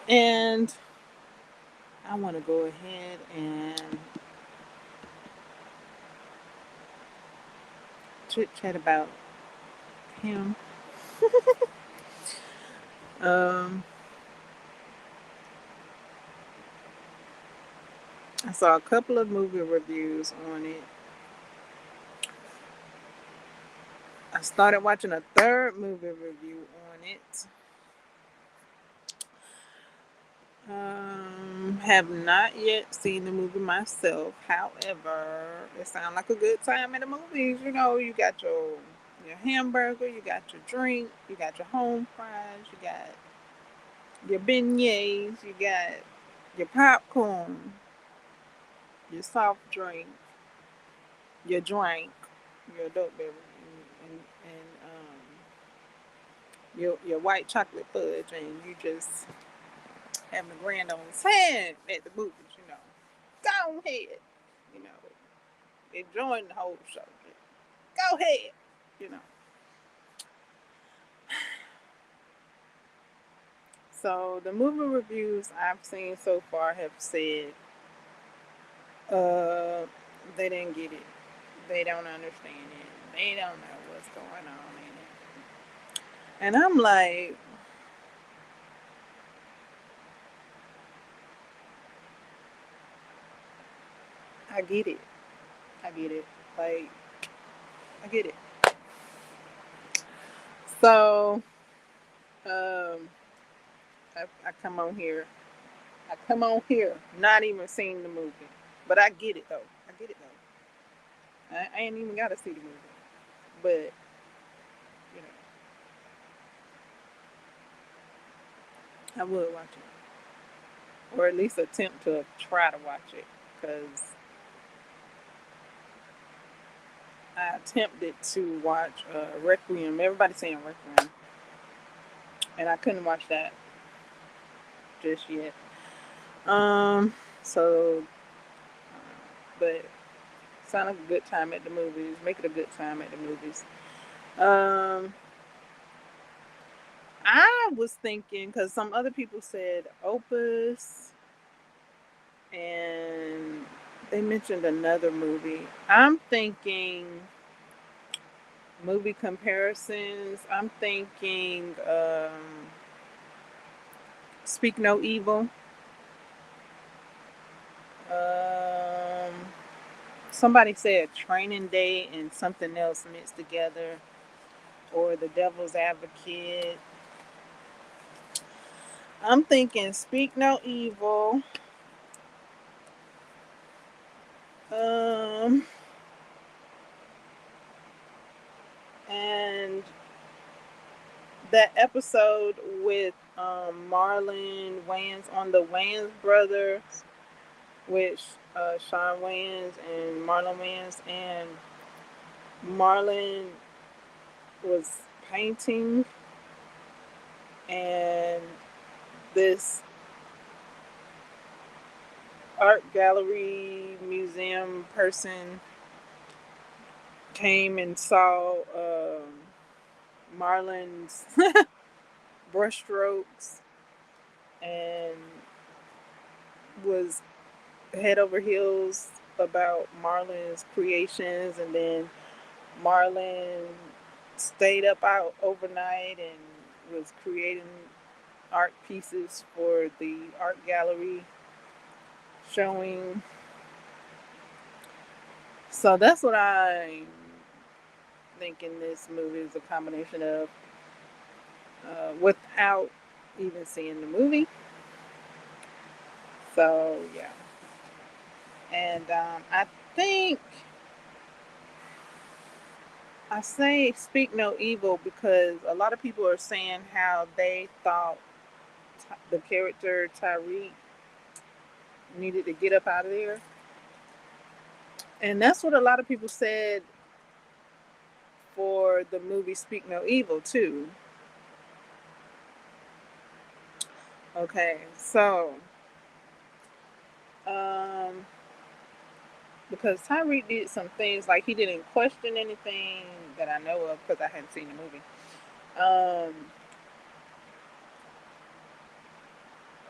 And I want to go ahead and chit chat about him. Um, I saw a couple of movie reviews on it. I started watching a third movie review on it. Have not yet seen the movie myself. However, it sounds like a good time in the movies. You know, you got your hamburger, you got your drink, you got your home fries, you got your beignets, you got your popcorn, your soft drink, your adult beverage, and your white chocolate fudge, and you just having a grand old time at the movies. You know, go ahead. You know, enjoying the whole show. Go ahead. You know. So the movie reviews I've seen so far have said uh they didn't get it. They don't understand it. They don't know what's going on in it. And I'm like, I get it. I get it. Like, I get it. So, um, I come on here. I come on here, not even seeing the movie, but I get it though. I get it though. I ain't even got to see the movie, but you know, I would watch it, or at least attempt to try to watch it, because I attempted to watch Requiem. Everybody's saying Requiem, and I couldn't watch that just yet. Um, so, but sound like a good time at the movies. Make it a good time at the movies. Um, I was thinking because some other people said Opus, and they mentioned another movie. I'm thinking movie comparisons. I'm thinking Speak No Evil. Um, Somebody said Training Day and something else mixed together, or The Devil's Advocate. I'm thinking Speak No Evil. Um, and that episode with Marlon Wayans on the Wayans brothers, which Sean Wayans and Marlon Wayans, and Marlon was painting, and this art gallery museum person came and saw Marlon's brushstrokes and was head over heels about Marlon's creations, and then Marlon stayed up out overnight and was creating art pieces for the art gallery showing. So that's what I'm thinking this movie is a combination of, without even seeing the movie. So yeah, and I think I say Speak No Evil because a lot of people are saying how they thought the character Tyreek needed to get up out of there. And that's what a lot of people said for the movie Speak No Evil, too. Okay, so, um, because Tyreek did some things, like he didn't question anything that I know of because I hadn't seen the movie. Um,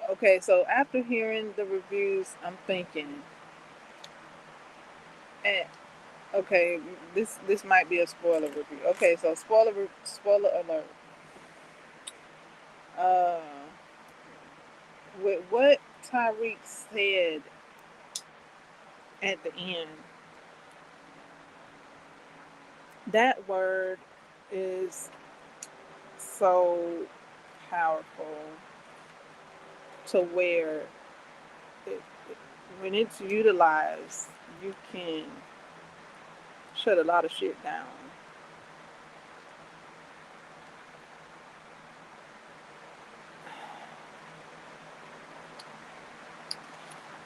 Okay, so after hearing the reviews, I'm thinking, eh, okay, this might be a spoiler review. Okay, so spoiler alert. Uh, with what Tyreek said at the end, that word is so powerful to where it, when it's utilized, you can shut a lot of shit down.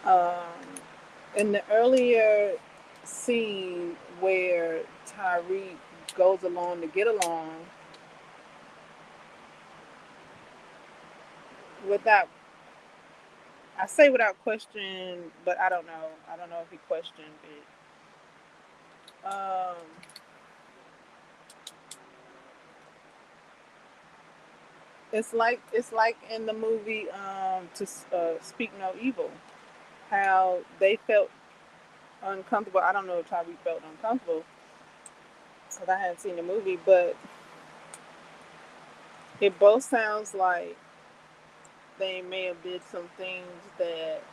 Um, in the earlier scene where Tyreek goes along to get along without, I say without question, but I don't know. I don't know if he questioned it. Um, it's like in the movie to Speak No Evil, how they felt uncomfortable. I don't know if Tyreek felt uncomfortable because I hadn't seen the movie, but it both sounds like they may have did some things that,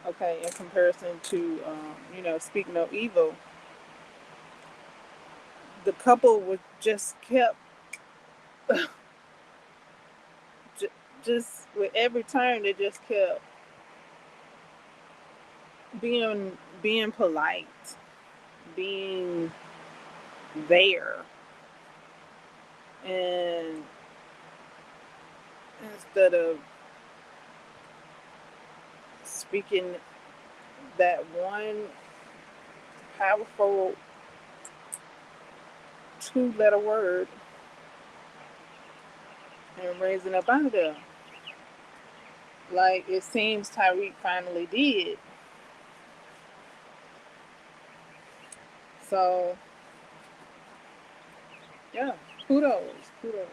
okay, in comparison to Speak No Evil, the couple was just kept j- just with every turn they just kept being polite, being there, and instead of speaking that one powerful two-letter word and raising up out of there, like it seems Tyreek finally did. So yeah, kudos, kudos.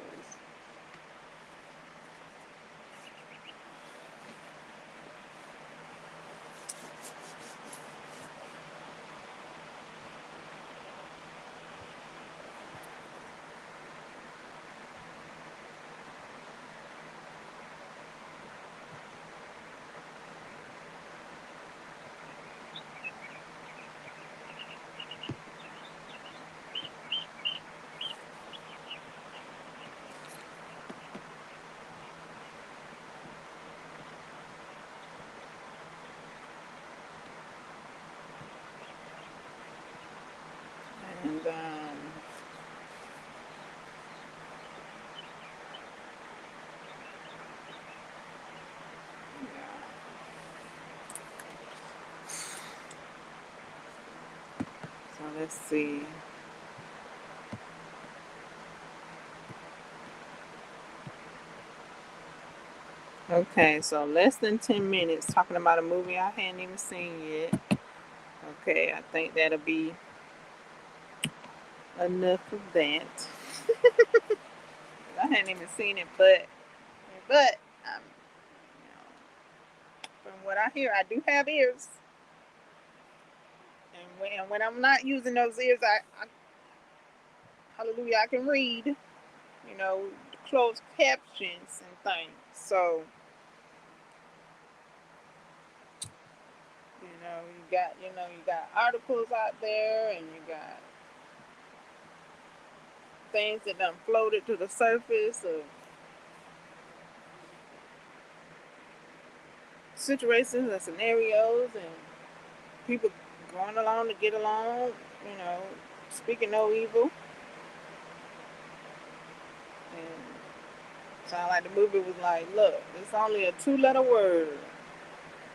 And yeah. So let's see. Okay, so less than 10 minutes talking about a movie I hadn't even seen yet. Okay, I think that'll be enough of that. I hadn't even seen it, but you know, from what I hear, I do have ears, and when I'm not using those ears, I hallelujah, I can read. Closed captions and things. So you got articles out there, and you got things that done floated to the surface of situations and scenarios, and people going along to get along, you know, speaking no evil. And sound like the movie was like, look, it's only a two-letter word.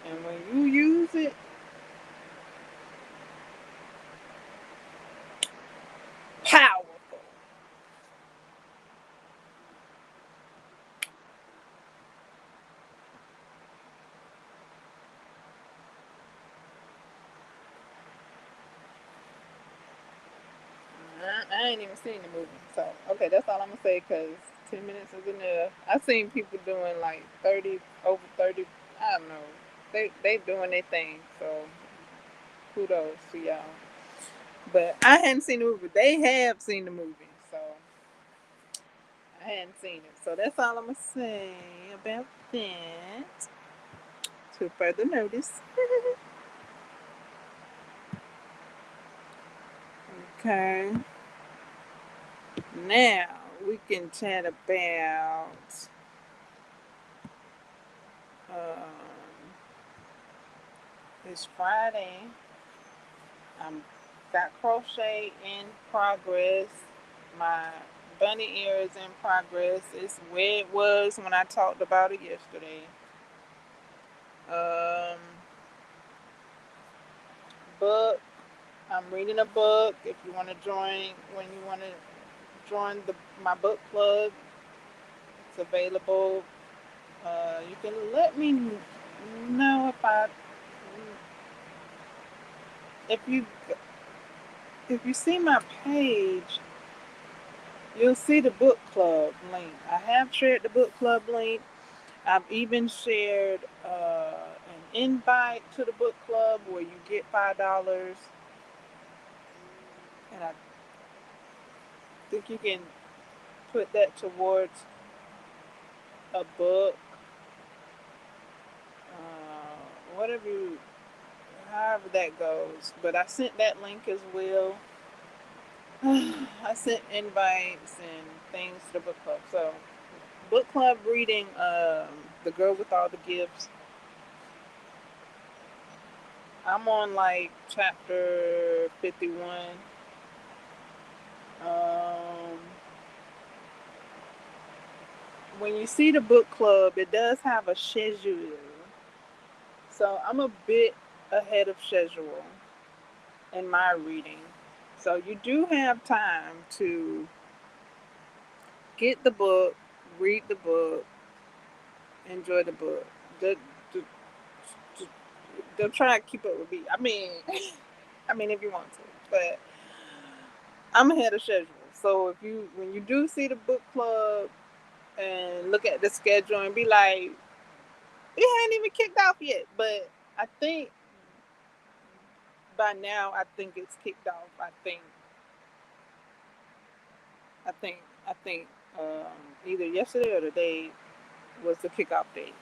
And when you use it, powerful. I ain't even seen the movie. So, okay, that's all I'm going to say because 10 minutes is enough. I've seen people doing like 30, over 30. I don't know. They doing their thing. So kudos to y'all. But I hadn't seen the movie. They have seen the movie. So I hadn't seen it. So that's all I'm going to say about that. To further notice. Okay. Now we can chat about it's Friday. I'm got crochet in progress. My bunny ear is in progress. It's where it was when I talked about it yesterday. Um, book. I'm reading a book. If you want to join, when you want to join my book club, it's available. You can let me know if you if you see my page, you'll see the book club link. I have shared the book club link. I've even shared an invite to the book club where you get $5, and I think you can put that towards a book, whatever you, however that goes. But I sent that link as well. I sent invites and things to the book club. So, book club reading The Girl with All the Gifts. I'm on like chapter 51. Um, when you see the book club, it does have a schedule. So I'm a bit ahead of schedule in my reading. So you do have time to get the book, read the book, enjoy the book. The, Don't try to keep up with me. I mean, I mean if you want to, but I'm ahead of schedule. So when you do see the book club and look at the schedule and be like, it ain't even kicked off yet, but I think by now I think it's kicked off. I think either yesterday or today was the kickoff date.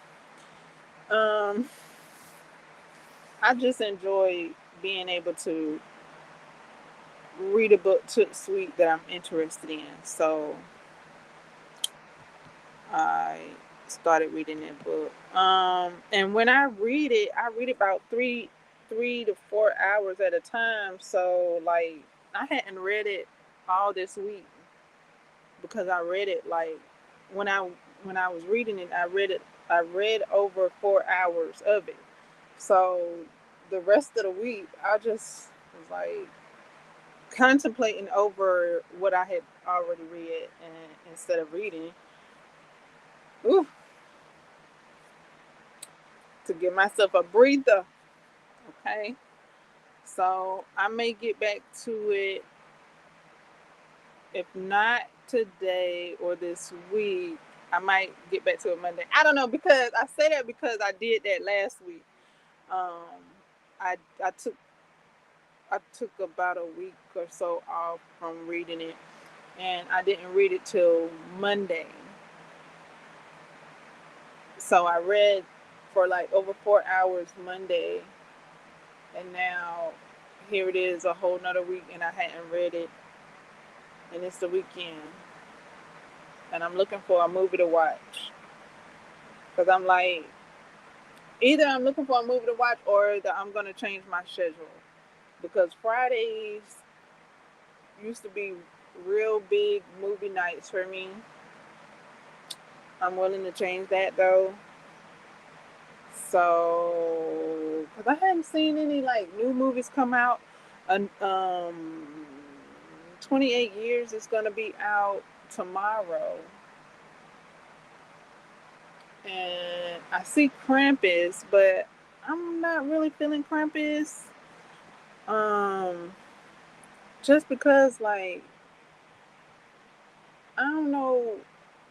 Um, I just enjoy being able to read a book to the suite that I'm interested in. So I started reading that book. And when I read about three to 4 hours at a time. So like I hadn't read it all this week because I read it like when I when I was reading it, I read over 4 hours of it. So the rest of the week, I just was like contemplating over what I had already read, and instead of reading, ooh, to give myself a breather. Okay, so I may get back to it, if not today or this week. I might get back to it Monday. I don't know, because I say that because I did that last week. Um, I I took I took about a week or so off from reading it, and I didn't read it till Monday. So I read for like over 4 hours Monday, and now here it is a whole nother week, and I hadn't read it, and it's the weekend, and I'm looking for a movie to watch because I'm like, either I'm looking for a movie to watch or that I'm gonna change my schedule because Fridays used to be real big movie nights for me. I'm willing to change that though. So, because I haven't seen any like new movies come out. 28 Years is gonna be out tomorrow, and I see Krampus, but I'm not really feeling Krampus. Um, just because like I don't know,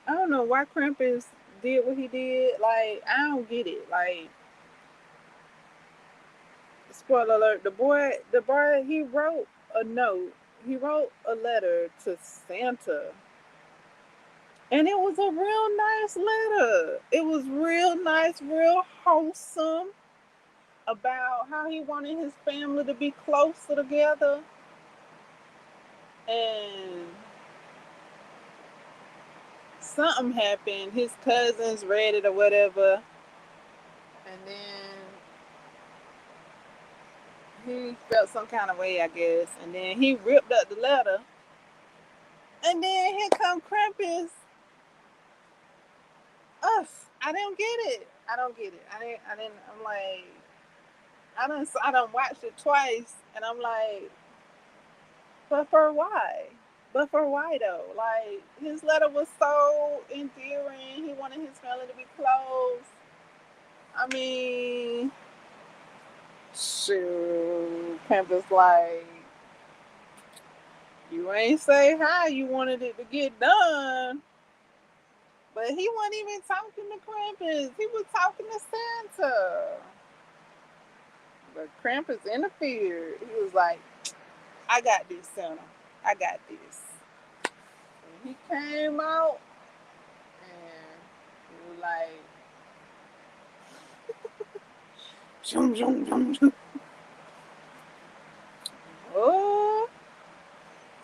I don't know why Krampus did what he did. Like, I don't get it. Like, spoiler alert: the boy, he wrote a note. He wrote a letter to Santa, and it was a real nice letter. It was real nice, real wholesome about how he wanted his family to be closer together, and something happened. His cousins read it or whatever, and then he felt some kind of way, I guess. And then he ripped up the letter, and then here come Krampus. Us, I don't get it. I don't get it. I didn't. I didn't. I'm like, I don't. I don't watch it twice, and I'm like, but for why? But for why though? Like his letter was so endearing. He wanted his family to be close. I mean, shoot, Krampus like, you ain't say how you wanted it to get done. But he wasn't even talking to Krampus. He was talking to Santa. But Krampus interfered. He was like, I got this, Santa. I got this. And he came out and he was like, zoom, zoom, zoom, zoom. Oh.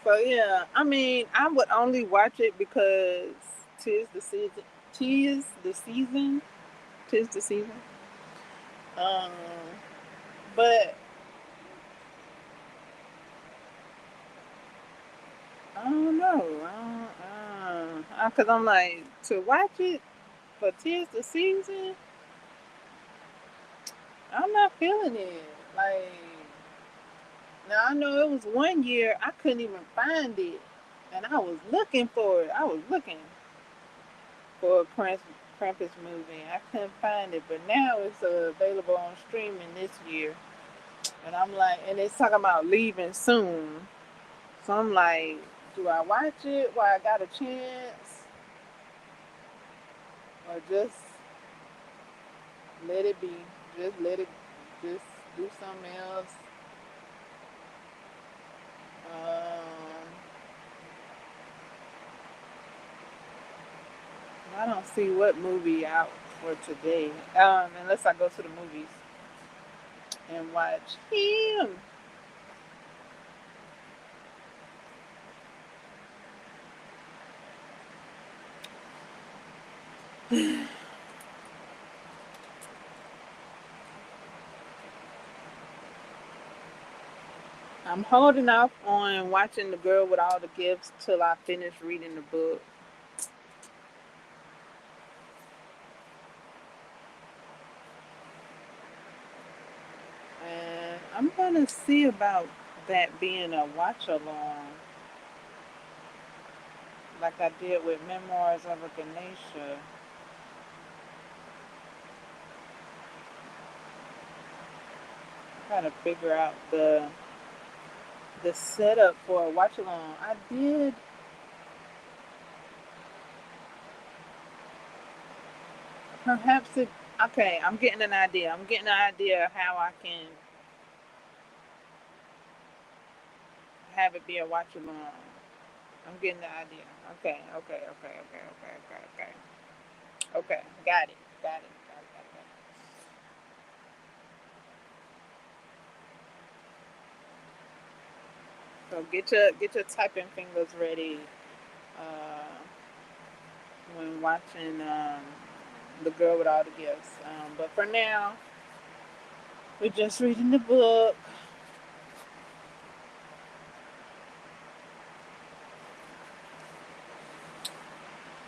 So yeah, I mean, I would only watch it because tis the season. Tis the season. Tis the season. Um, but I don't know. Cause I'm like to watch it for tis the season. I'm not feeling it. Like now, I know it was one year I couldn't even find it, and I was looking for it. I was looking for a Krampus movie. I couldn't find it, but now it's available on streaming this year. And I'm like, and it's talking about leaving soon. So I'm like, do I watch it while I got a chance, or just let it be? Just let it, just do something else. Um, I don't see what movie out for today, unless I go to the movies and watch him. I'm holding off on watching The Girl with All the Gifts till I finish reading the book. And I'm gonna see about that being a watch along, like I did with Memoirs of a Ganesha. Trying to figure out the setup for a watch along. I did. Perhaps it. Okay, I'm getting an idea. I'm getting an idea of how I can have it be a watch along. I'm getting the idea. Okay, okay, okay, okay, okay, okay, okay. Okay, got it, got it, got it, got it. Got it. So get your typing fingers ready uh, when watching the girl with all the gifts. But for now, we're just reading the book.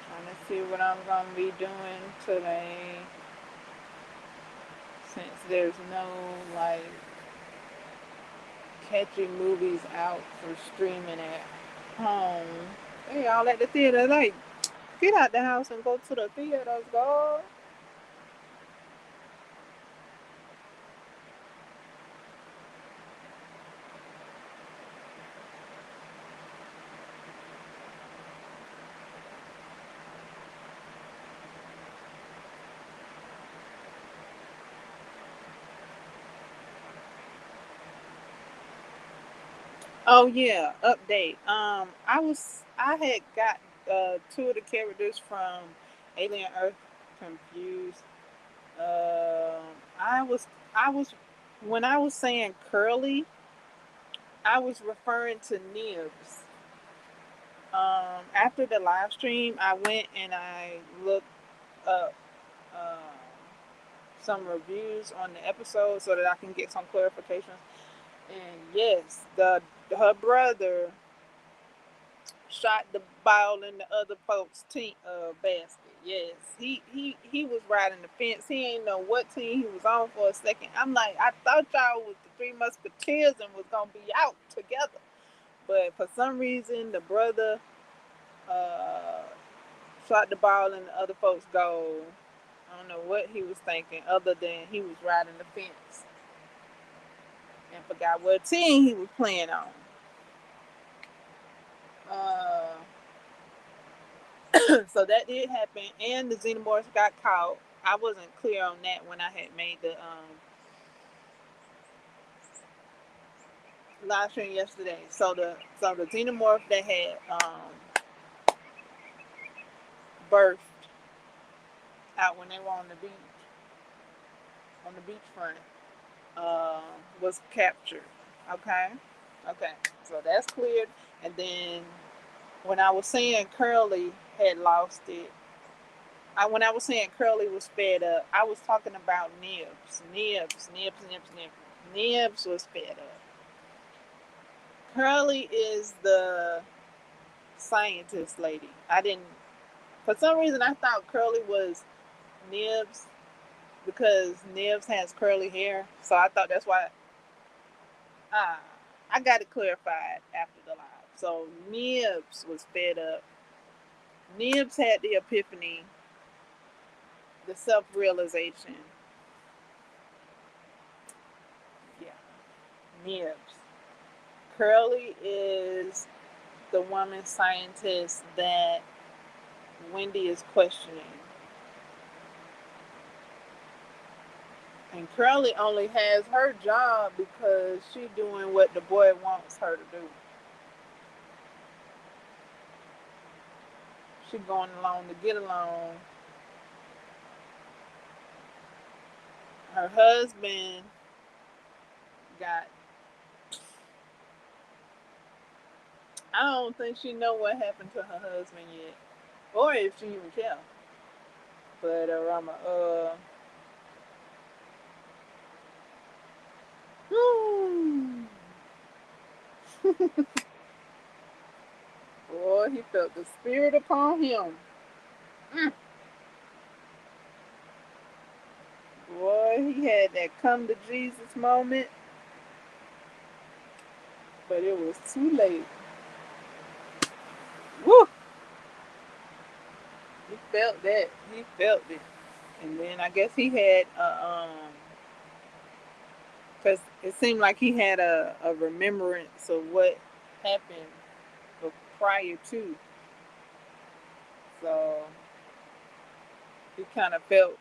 Trying to see what I'm gonna be doing today, since there's no like catchy movies out for streaming at home. They all at the theater. Like, get out the house and go to the theaters, go. Oh yeah, update. I had got two of the characters from Alien Earth confused. I was when I was saying curly, I was referring to Nibs. After the live stream, I went and I looked up um, some reviews on the episode so that I can get some clarifications. And yes, the her brother shot the ball in the other folks' team basket. Yes, he was riding the fence. He ain't know what team he was on for a second. I'm like, I thought y'all was the Three Musketeers and was gonna be out together, but for some reason the brother uh, shot the ball in the other folks' goal. I don't know what he was thinking, other than he was riding the fence and forgot what team he was playing on. Uh, so that did happen, and the xenomorphs got caught. I wasn't clear on that when I had made the live stream yesterday. So the xenomorph that had birthed out when they were on the beachfront, was captured. Okay, okay, so that's cleared. And then when I was saying Curly had lost it, when I was saying Curly was fed up, I was talking about Nibs. Nibs was fed up. Curly is the scientist lady. I didn't, for some reason, I thought Curly was Nibs because Nibs has curly hair. So I thought that's why. Ah, I got it clarified after the live. So Nibs was fed up. Nibs had the epiphany, the self realization. Yeah, Nibs. Curly is the woman scientist that Wendy is questioning. And Curly only has her job because she's doing what the boy wants her to do. She going along to get along. Her husband got. I don't think she know what happened to her husband yet, or if she even care. But Rama, boy, he felt the spirit upon him. Mm. Boy, he had that come to Jesus moment, but it was too late. Woo! He felt that. He felt it. And then I guess he had because it seemed like he had a remembrance of what happened prior to. So he kind of felt,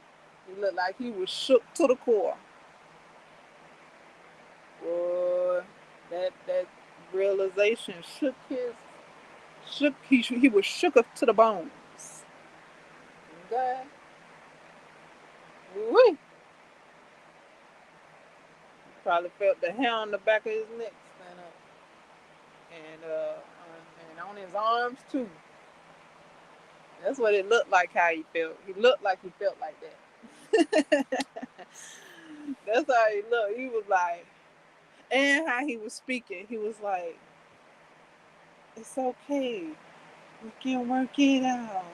he looked like he was shook to the core. Boy, that realization he was shook up to the bones. Okay. Woo! Probably felt the hair on the back of his neck stand up, and on his arms too. That's what it looked like. How he felt. He looked like he felt like that. That's how he looked. He was like, and how he was speaking. He was like, "It's okay. We can work it out.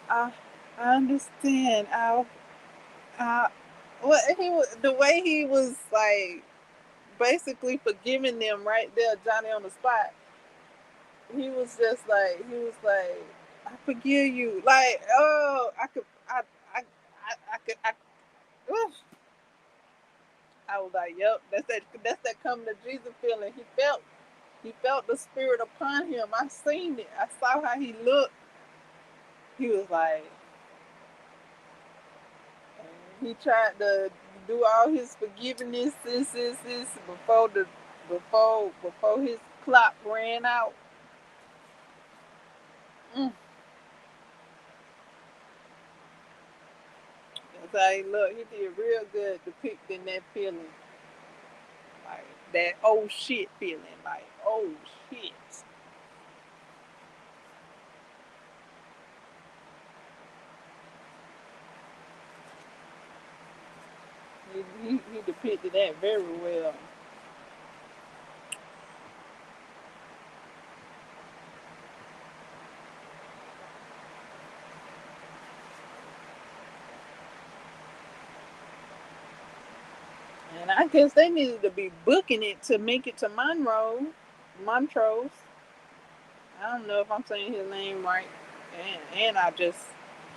I, I understand. I." What he was, the way he was like, basically forgiving them right there, Johnny on the spot. He was like, I forgive you. Like, oh, I could, oof. I was like, yep, that's that come to Jesus feeling. He felt the spirit upon him. I seen it. I saw how he looked. He was like, he tried to do all his forgiveness before the before his clock ran out. Mm. That's how he looked. He did real good depicting that feeling, like that oh shit feeling, like oh shit. He depicted that very well. And I guess they needed to be booking it to make it to Montrose. I don't know if I'm saying his name right, and I just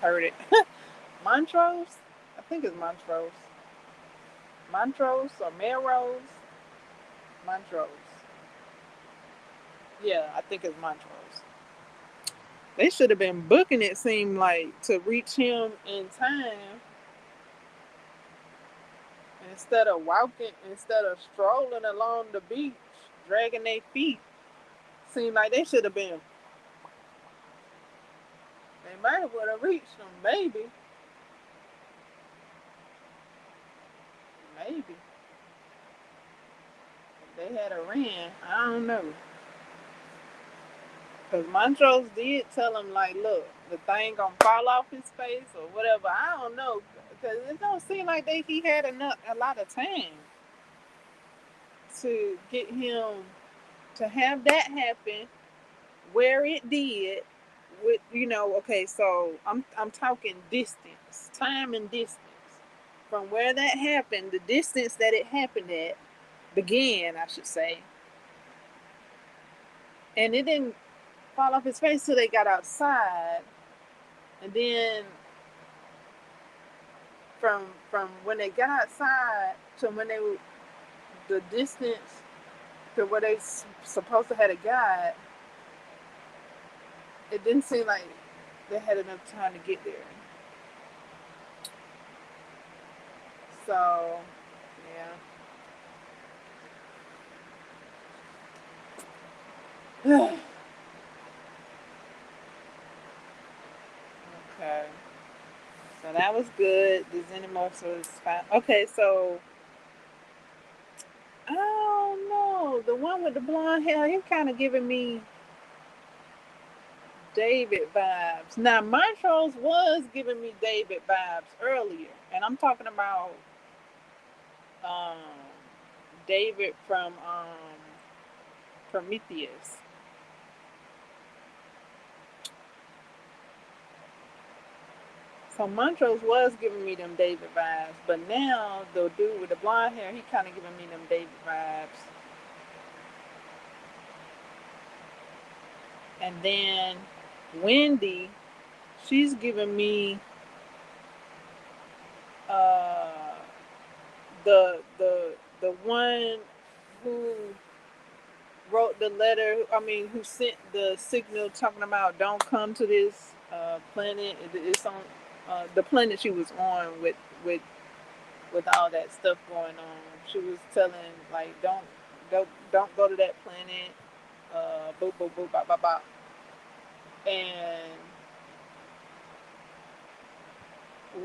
heard it. Montrose, I think it's Montrose, Montrose or Melrose, Montrose. Yeah, I think it's Montrose. They should have been booking it. Seemed like to reach him in time instead of strolling along the beach, dragging their feet. Seemed like they should have been. They might have would have reached him, maybe, maybe. If they had a ran, I don't know. Because Montrose did tell him, like, look, the thing gonna fall off his face or whatever. I don't know. Because it don't seem like he had a lot of time to get him to have that happen where it did. With okay, so I'm talking distance, time and distance. From where that happened, the distance that it happened at began, I should say. And it didn't fall off his face till they got outside. And then from when they got outside to when the distance to where they supposed to have a guide, it didn't seem like they had enough time to get there. So, yeah. Okay. So that was good. The Xenomorphs was fine. Okay, so I don't know. The one with the blonde hair, he kind of giving me David vibes. Now, Montrose was giving me David vibes earlier, and I'm talking about um, David from Prometheus. So Montrose was giving me them David vibes, but now the dude with the blonde hair, he kind of giving me them David vibes. And then Wendy, she's giving me uh, the one who wrote the letter. I mean, who sent the signal talking about don't come to this planet. It's on the planet she was on with with all that stuff going on. She was telling like don't go to that planet. Boop boop boop bop bop bop. And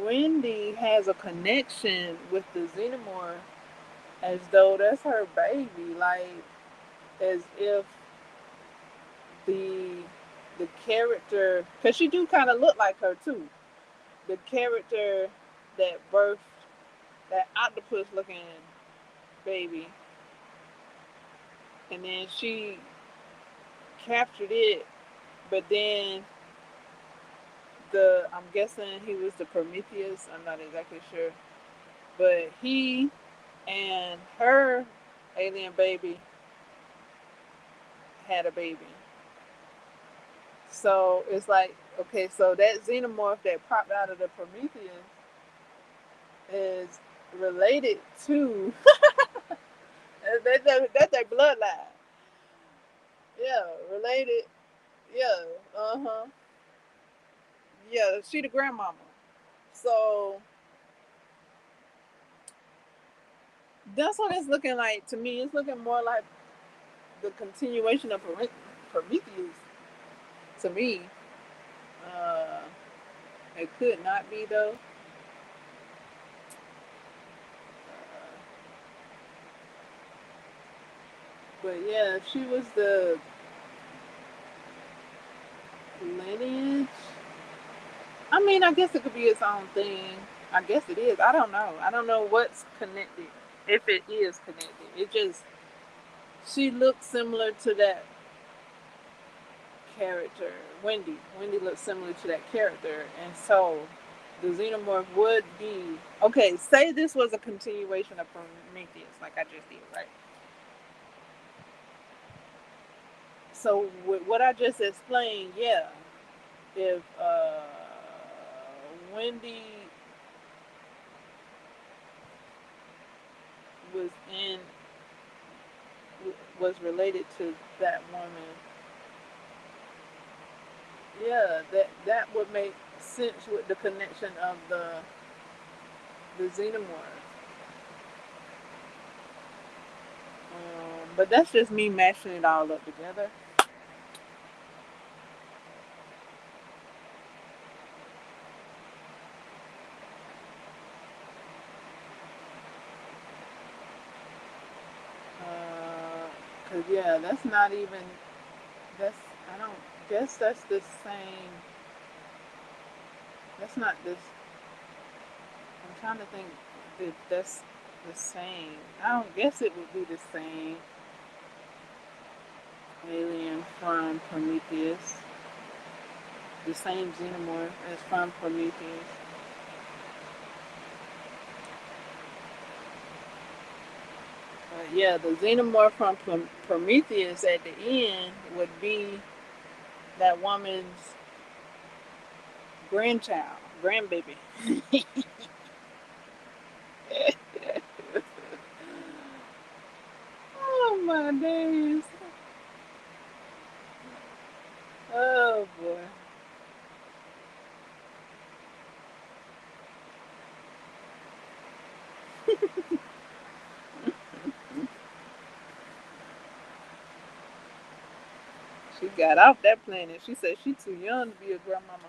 Wendy has a connection with the Xenomorph as though that's her baby, like as if the the character, because she do kind of look like her too. The character that birthed that octopus looking baby, and then she captured it, but then I'm guessing he was the Prometheus. I'm not exactly sure, but he and her alien baby had a baby. So it's like, okay, so that xenomorph that popped out of the Prometheus is related to that's their bloodline. Yeah, related. Yeah, uh huh. Yeah, she the grandmama. So that's what it's looking like to me. It's looking more like the continuation of Prometheus to me. Uh, it could not be though. But yeah, she was the lineage. I mean, I guess it could be its own thing. I guess it is. I don't know. I don't know what's connected. If it is connected, it just she looks similar to that character, Wendy. Wendy looks similar to that character, and so the xenomorph would be okay. Say this was a continuation of Prometheus, like I just did, right? So with what I just explained, yeah, if Wendy was in was related to that woman, yeah, that would make sense with the connection of the xenomorph. But that's just me mashing it all up together. Cause yeah, that's not even that's I don't guess that's the same. That's not this. I'm trying to think if that's the same. I don't guess it would be the same alien from Prometheus. The same xenomorph as from Prometheus. Yeah, the xenomorph from Prometheus at the end would be that woman's grandchild, grandbaby. Oh my days. Oh boy. She got off that planet. She said she too young to be a grandmama.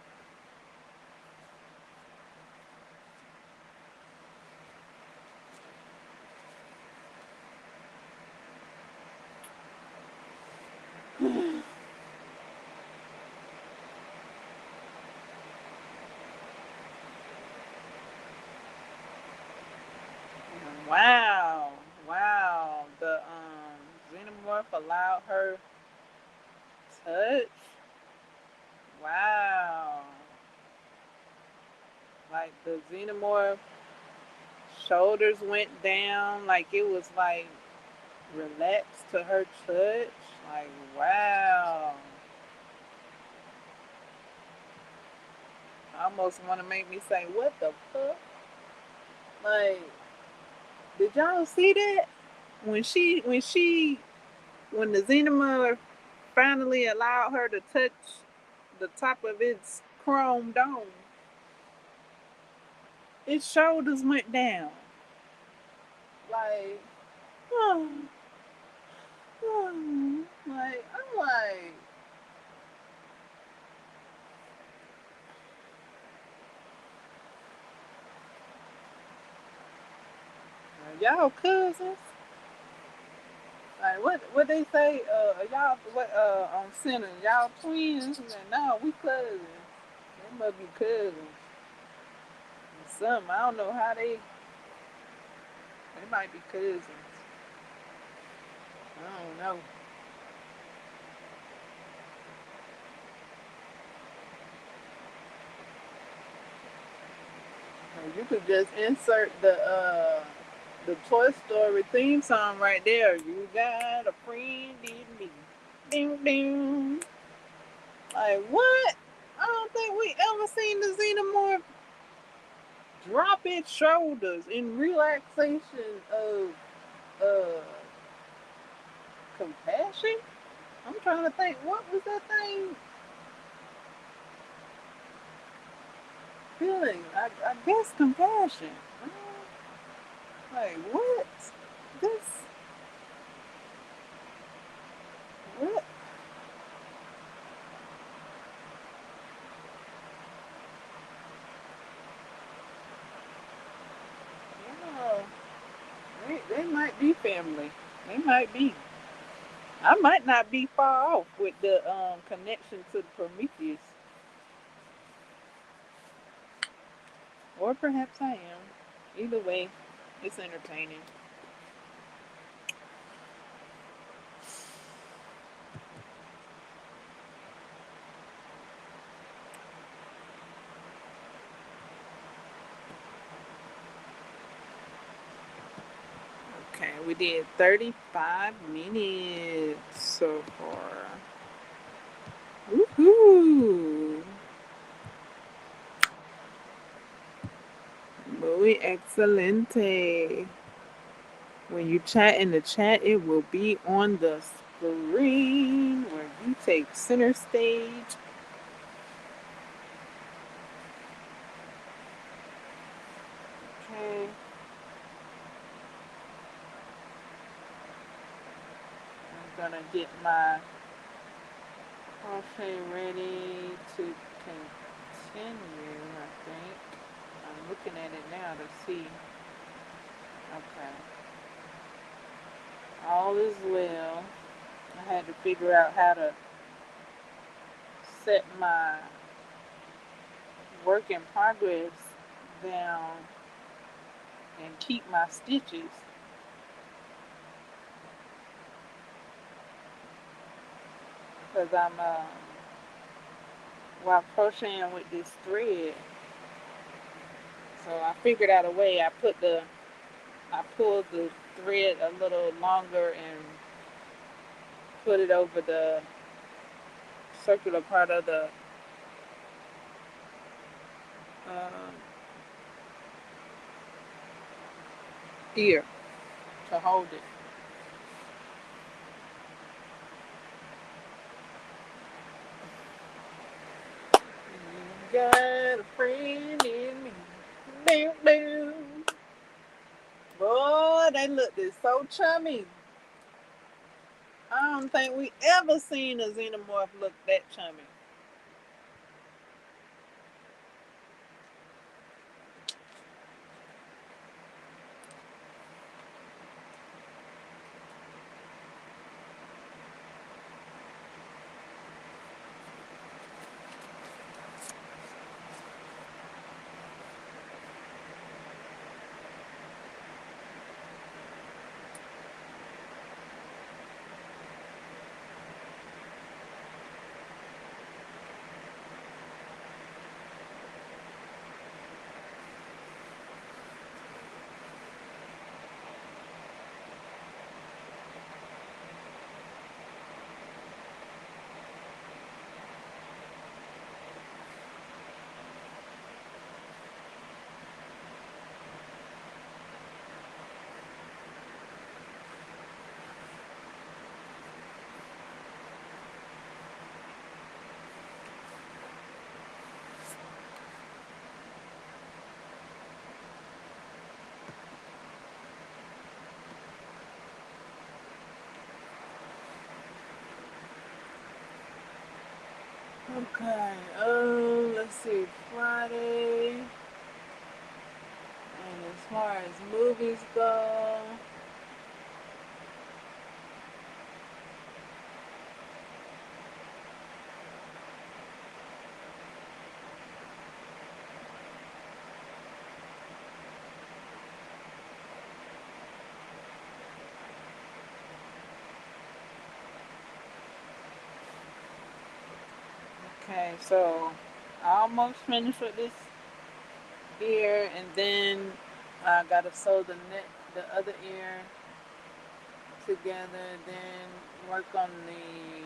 Wow. Wow. The xenomorph allowed her touch. Wow. Like the xenomorph shoulders went down, like it was like relaxed to her touch. Like wow. Almost want to make me say, "What the fuck?" Like, did y'all see that when the xenomorph finally allowed her to touch the top of its chrome dome, its shoulders went down. Like, oh, like I'm like, y'all cousins. Like what they say? Y'all what on center? Y'all twins? Like, no, we cousins. They must be cousins. Some I don't know how they might be cousins. I don't know. You could just insert the Toy Story theme song right there. You got a friend in me. Ding ding. Like what? I don't think we ever seen the xenomorph drop its shoulders in relaxation of uh compassion. I'm trying to think. What was that thing feeling? I guess compassion. Like what? This They might be family. They might be. I might not be far off with the connection to the Prometheus, or perhaps I am. Either way, it's entertaining. Okay, we did 35 minutes so far. Woohoo! Muy excelente. When you chat in the chat, it will be on the screen where you take center stage. Okay. I'm gonna get my crochet ready to continue, I think. I'm looking at it now to see. Okay. All is well. I had to figure out how to set my work in progress down and keep my stitches because I'm while crocheting with this thread. So I figured out a way. I pulled the thread a little longer and put it over the circular part of the um, ear to hold it. You got a friend in me. Boo, boo. Boy, they looked so chummy. I don't think we ever seen a xenomorph look that chummy. Okay, let's see, Friday. And as far as movies go, okay, so I almost finished with this ear, and then I gotta sew the other ear together, then work on the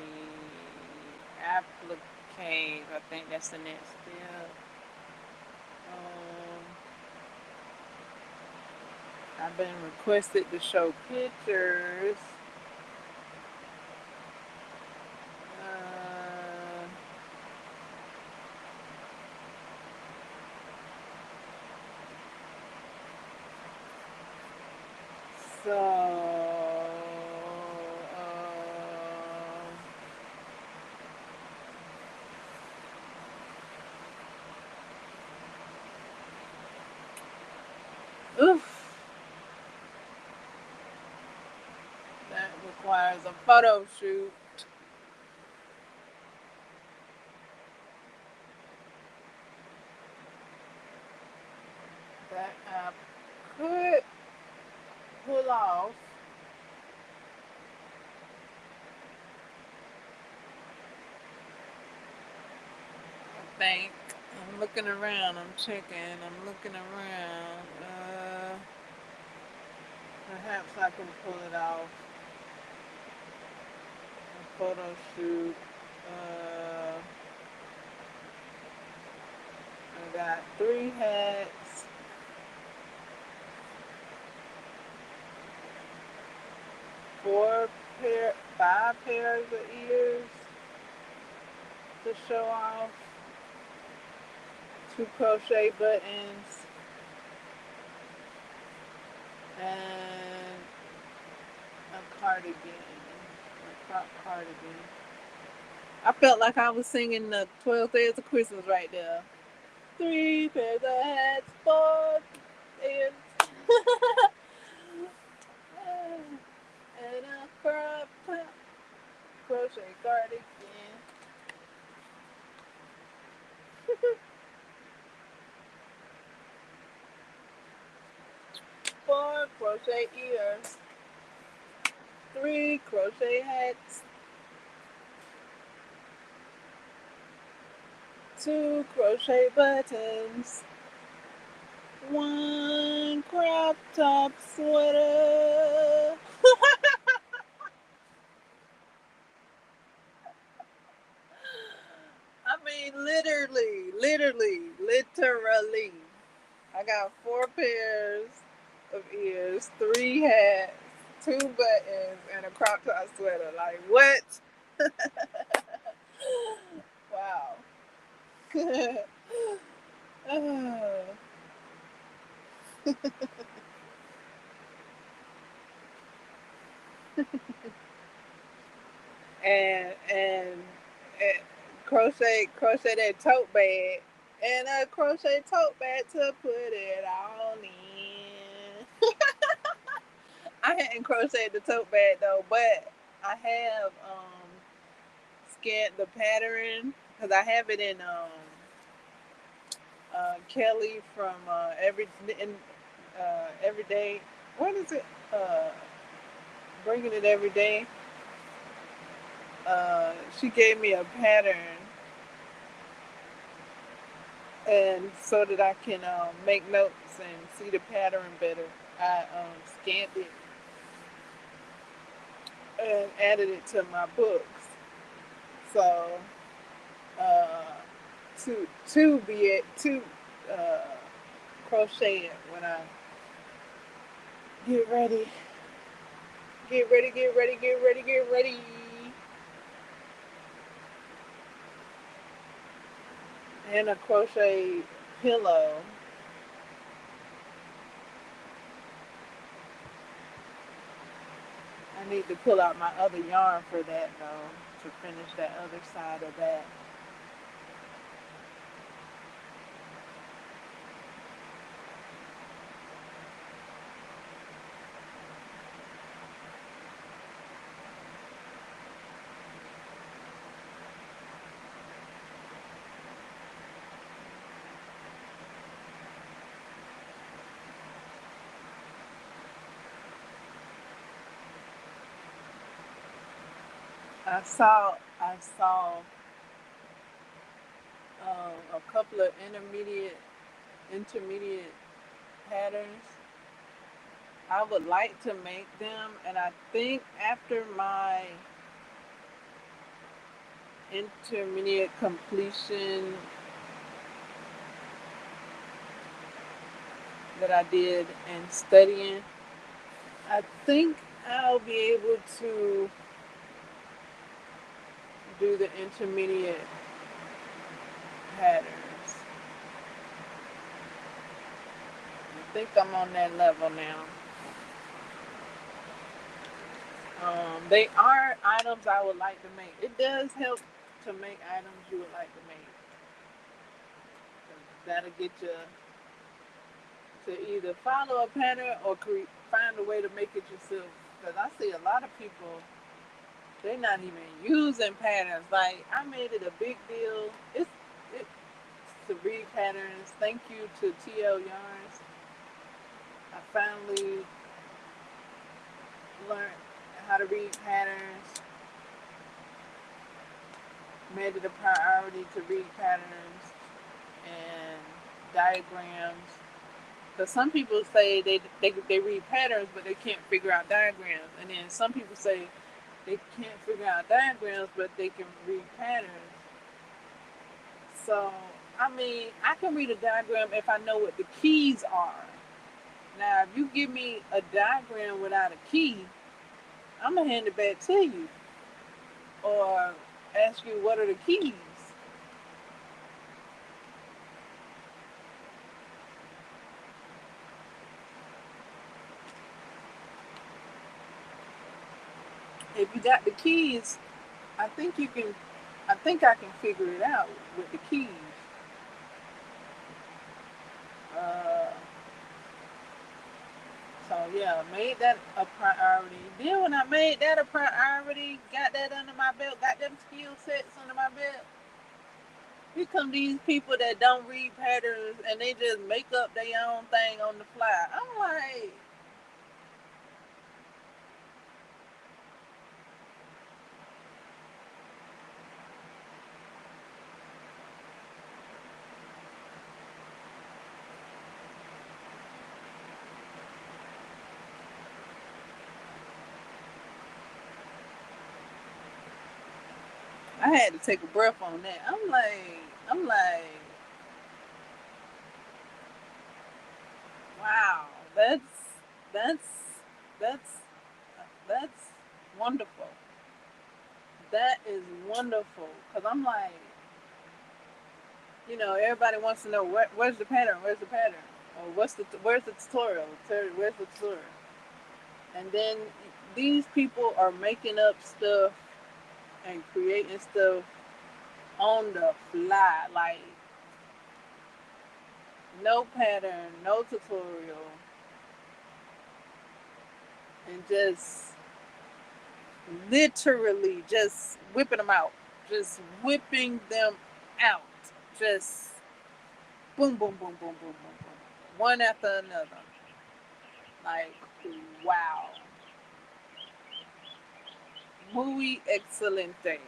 applique. I think that's the next step. Um, I've been requested to show pictures. Uh, so, oof. requires a photo shoot. That I could pull off. I think. I'm looking around. I'm checking. I'm looking around. Perhaps I can pull it off. A photo shoot. I got 3 hats. 5 pairs of ears to show off. 2 crochet buttons. And a cardigan. A crop cardigan. I felt like I was singing the 12 Days of Christmas right there. 3 pairs of hats, 4 ears. And a crop top crochet cardigan. 4 crochet ears. 3 crochet hats. 2 crochet buttons. 1 crop top sweater. I mean, literally. I got 4 pairs of ears, 3 hats, 2 buttons, and a crop top sweater. Like, what? Wow. Oh. and crochet that tote bag and a crochet tote bag to put it all in. I hadn't crocheted the tote bag though, but I have scanned the pattern because I have it in Kelly from every day. What is it? Bringing it every day. She gave me a pattern, and so that I can make notes and see the pattern better. I scanned it and added it to my books. So uh, to crochet it when I get ready. Get ready, get ready, get ready, get ready. And a crochet pillow. I need to pull out my other yarn for that though, to finish that other side of that. I saw a couple of intermediate patterns. I would like to make them, and I think after my intermediate completion that I did in studying, I think I'll be able to do the intermediate patterns. I think I'm on that level now. They are items I would like to make. It does help to make items you would like to make. That'll get you to either follow a pattern or find a way to make it yourself. Because I see a lot of people They're not even using patterns. Like, I made it a big deal. It's to read patterns. Thank you to TL Yarns. I finally learned how to read patterns. Made it a priority to read patterns and diagrams. Because some people say they read patterns, but they can't figure out diagrams. And then some people say they can't figure out diagrams, but they can read patterns. So, I mean, I can read a diagram if I know what the keys are. Now, if you give me a diagram without a key, I'm going to hand it back to you. Or ask you, what are the keys? If you got the keys, I think you can, I think I can figure it out with the keys. Uh, so yeah, made that a priority. Then when I made that a priority, got that under my belt, got them skill sets under my belt, here come these people that don't read patterns and they just make up their own thing on the fly. I'm like, I had to take a breath on that. I'm like, wow, that's that's that's wonderful. That is wonderful. Cause I'm like, everybody wants to know where's the pattern, where's the pattern, or where's the tutorial, where's the tutorial, and then these people are making up stuff and creating stuff on the fly, like no pattern, no tutorial, and just literally just whipping them out, just whipping them out, just boom, boom, boom, boom, boom, boom, boom, one after another. Like, wow, muy excelente,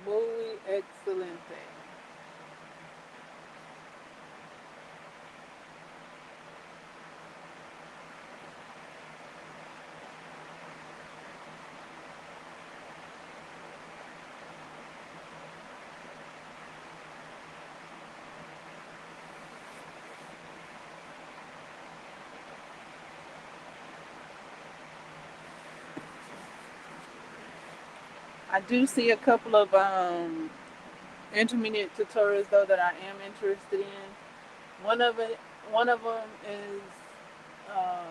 muy excelente. I do see a couple of intermediate tutorials though that I am interested in. One of it, one of them is uh,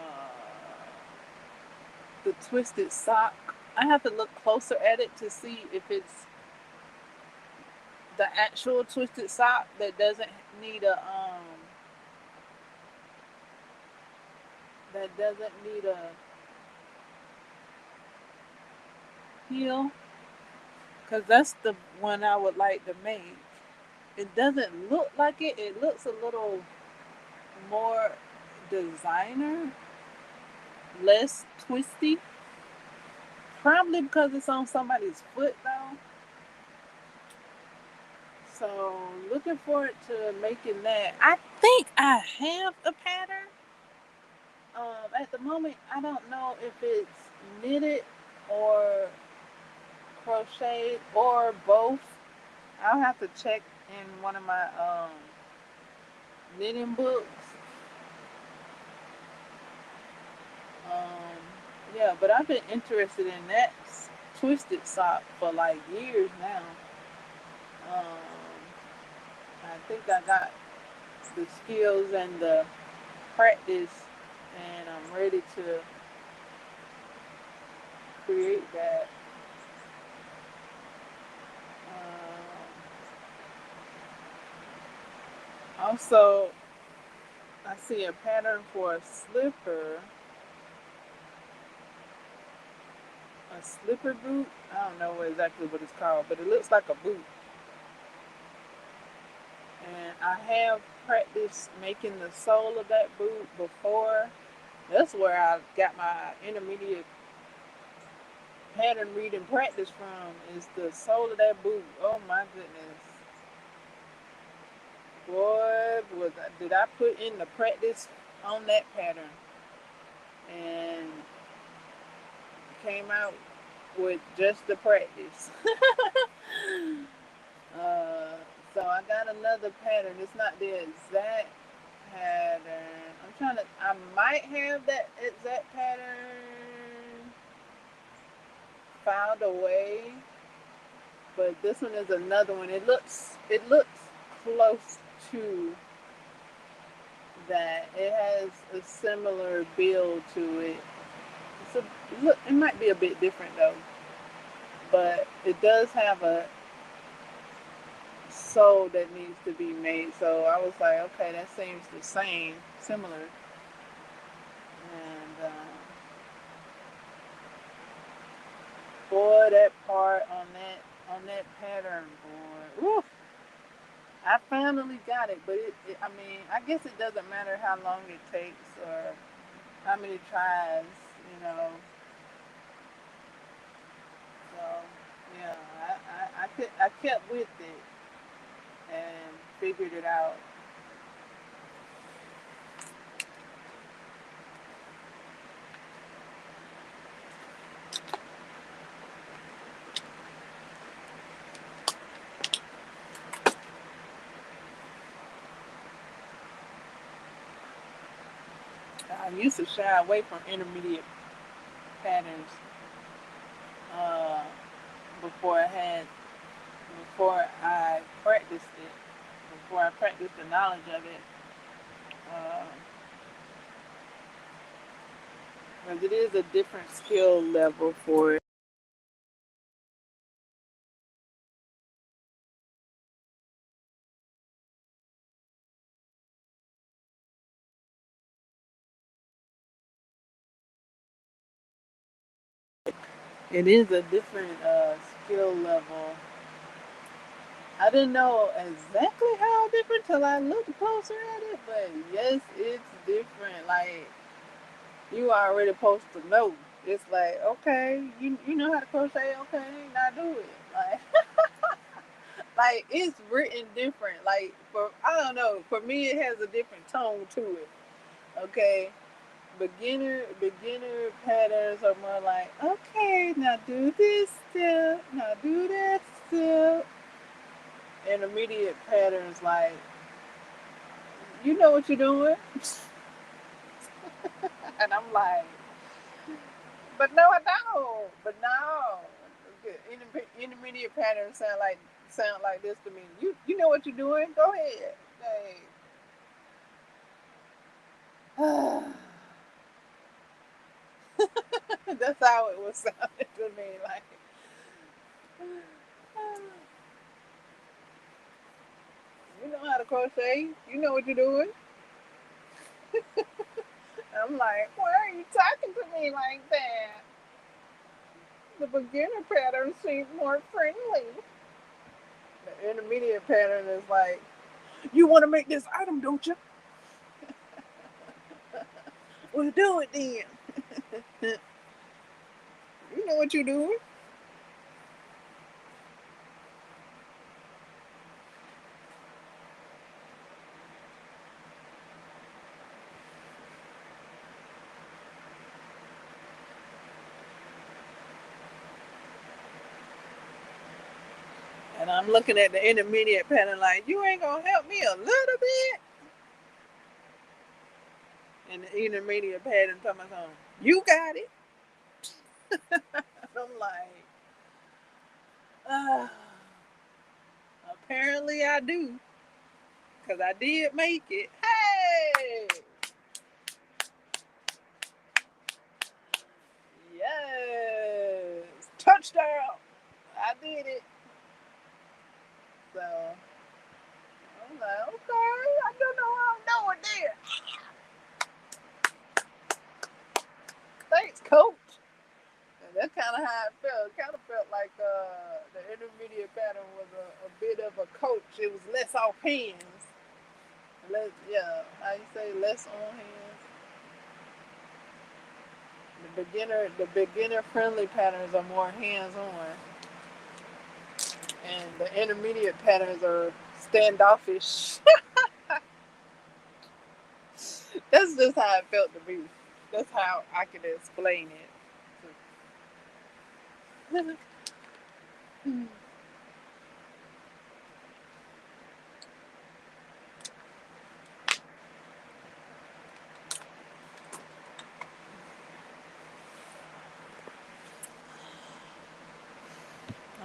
the twisted sock. I have to look closer at it to see if it's the actual twisted sock that doesn't need a heel, because that's the one I would like to make. It doesn't look like it. It looks a little more designer, less twisty. Probably because it's on somebody's foot though. So looking forward to making that. I think I have a pattern. At the moment, I don't know if it's knitted or crocheted or both. I'll have to check in one of my knitting books. Um, yeah, but I've been interested in that twisted sock for like years now. Um, I think I got the skills and the practice, and I'm ready to create that. Also, I see a pattern for a slipper boot. I don't know exactly what it's called, but it looks like a boot. And I have practiced making the sole of that boot before. That's where I got my intermediate pattern reading practice from, is the sole of that boot. Oh my goodness. Boy, did I put in the practice on that pattern and came out with just the practice. uh, so I got another pattern. It's not the exact pattern. I might have that exact pattern filed away, but this one is another one. It looks close to that. It has a similar build to it. Look, it might be a bit different though, but it does have a sole that needs to be made. So I was like, okay, that seems the same, similar. And boy, that part on that pattern, boy, woo, I finally got it. But I mean, I guess it doesn't matter how long it takes or how many tries, you know. So yeah, I kept with it and figured it out. I used to shy away from intermediate patterns uh, before I had before I practiced it, before I practiced the knowledge of it, because it is a different skill level for it. It is a different skill level. I didn't know exactly how different till I looked closer at it, but yes, it's different. Like you already supposed to know. It's like, okay, you know how to crochet, okay, now do it. Like it's written different. Like for I don't know, for me it has a different tone to it. Okay. Beginner patterns are more like, okay, now do this step, now do that step. Intermediate patterns like, you know what you're doing. And I'm like, but no, I don't. But no. Okay, intermediate patterns sound like this to me. You know what you're doing. Go ahead. Hey. That's how it was sounding to me. Like, you know how to crochet. You know what you're doing. I'm like, why are you talking to me like that? The beginner pattern seems more friendly. The intermediate pattern is like, you want to make this item, don't you? Well, do it then. You know what you're doing. And I'm looking at the intermediate pattern like, you ain't gonna help me a little bit. And the intermediate pattern talking about something, you got it. I'm like, uh, apparently I do, because I did make it. Hey, yes, touchdown! I did it. So I'm like, okay, I don't know how I'm doing there. intermediate pattern was a bit of a coach. It was less off hands. Less, yeah, how you say less on hands. The beginner friendly patterns are more hands on, and the intermediate patterns are standoffish. That's just how it felt to me. That's how I can explain it.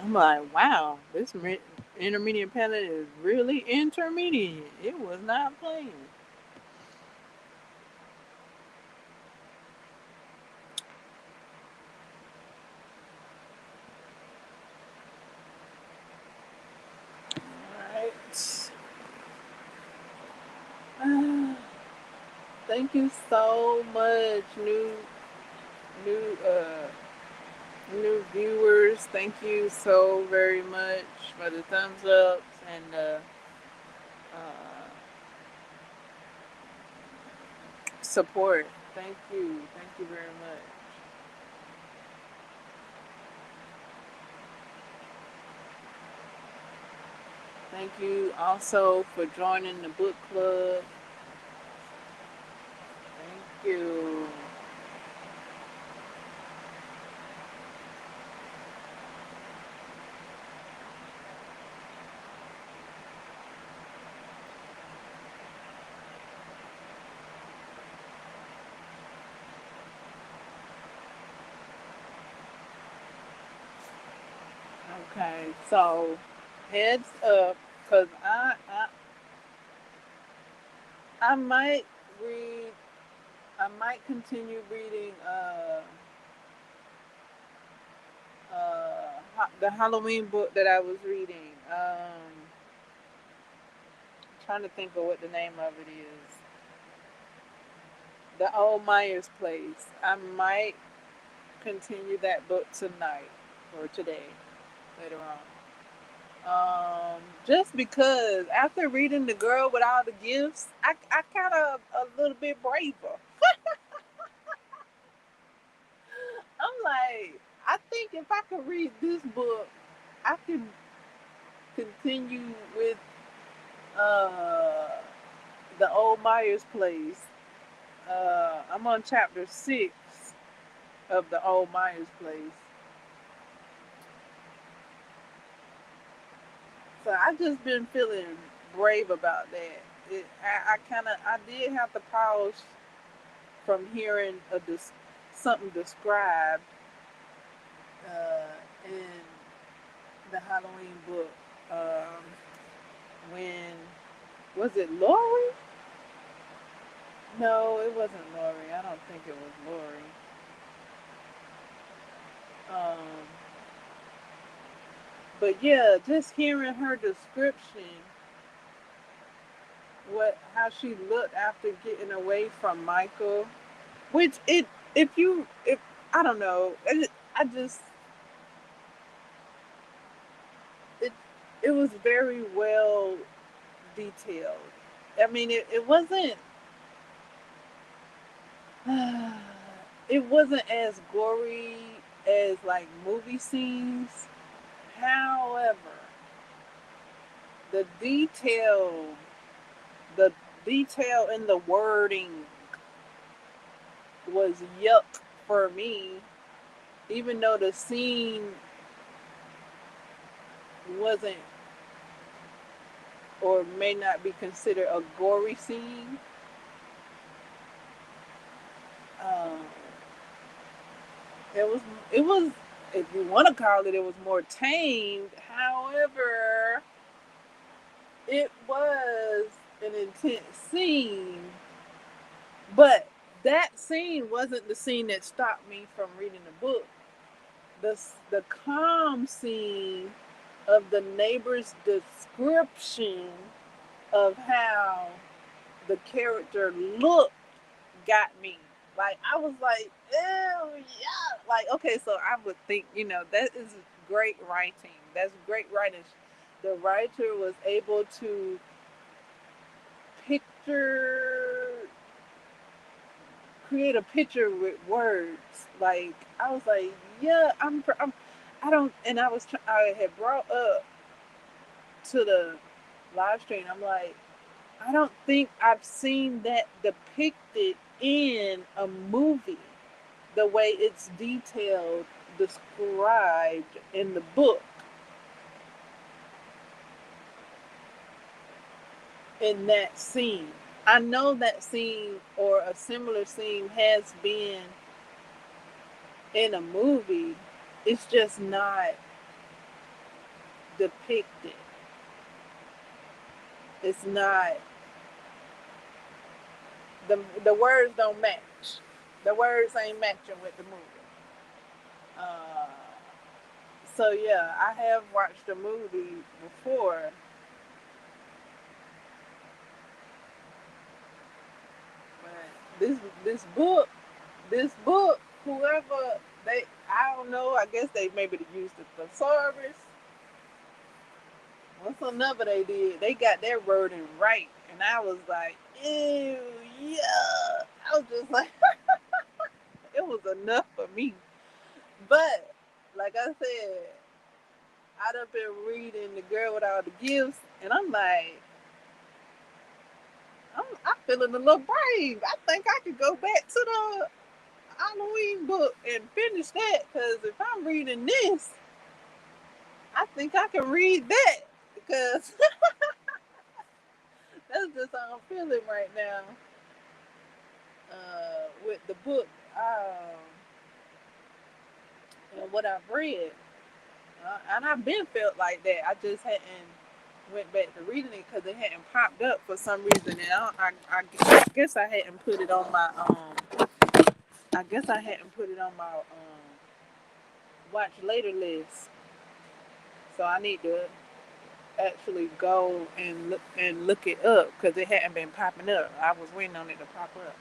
I'm like, wow, this intermediate palette is really intermediate. It was not playing. Alright. Thank you so much, new new viewers. Thank you so very much for the thumbs ups and support. Thank you. Thank you very much. Thank you also for joining the book club. Thank you. Okay, so heads up, cause I might read, I might continue reading the Halloween book that I was reading. Trying to think of what the name of it is. The Old Myers Place. I might continue that book tonight or today, later on. Just because after reading The Girl with All the Gifts, I kind of a little bit braver. I'm like, I think if I could read this book, I can continue with uh, the Old Myers Place. I'm on chapter 6 of the Old Myers Place. So I just been feeling brave about that. I did have to pause from hearing something described in the Halloween book. When was it Lori? No, it wasn't Lori. I don't think it was Lori. Um, but yeah, just hearing her description, how she looked after getting away from Michael, which if I don't know, I just it it was very well detailed. I mean, it wasn't it wasn't as gory as like movie scenes. However, the detail, the detail in the wording was yuck for me. Even though the scene wasn't or may not be considered a gory scene, um, it was it was if you want to call it, it was more tamed. However, it was an intense scene, but that scene wasn't the scene that stopped me from reading the book. The calm scene of the neighbor's description of how the character looked got me. Like I was like, ew, yeah. Like okay, so I would think that is great writing. That's great writing. The writer was able to picture, create a picture with words. Like I was like, yeah, I don't, and I had brought up to the live stream. I'm like, I don't think I've seen that depicted in a movie the way it's detailed, described in the book. In that scene, I know that scene or a similar scene has been in a movie. It's just not depicted. It's not, the words don't match. The words ain't matching with the movie. Uh, so yeah, I have watched a movie before, but this book, whoever they, I don't know. I guess they maybe used the thesaurus. What's another they did? They got their wording right, and I was like, ew, yeah. I was just like, it was enough for me. But like I said, I'd have been reading The Girl with All the Gifts, and I'm like, I'm feeling a little brave. I think I could go back to the Halloween book and finish that, because if I'm reading this, I think I can read that, because that's just how I'm feeling right now with the book and what I've read. And I've been felt like that. I just hadn't went back to reading it because it hadn't popped up for some reason. And I guess I hadn't put it on my I guess I hadn't put it on my watch later list. So I need to actually go and look it up because it hadn't been popping up. I was waiting on it to pop up.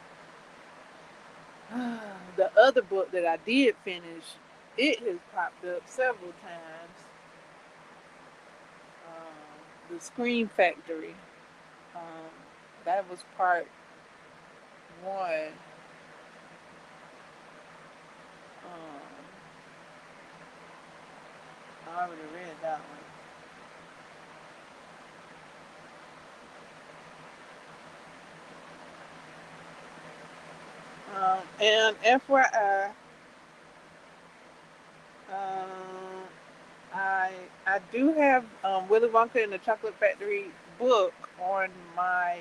The other book that I did finish, it has popped up several times. The Scream Factory. Um, that was part one. Um, I already read that one. And FYI, um, I do have Willy Wonka and the Chocolate Factory book on my,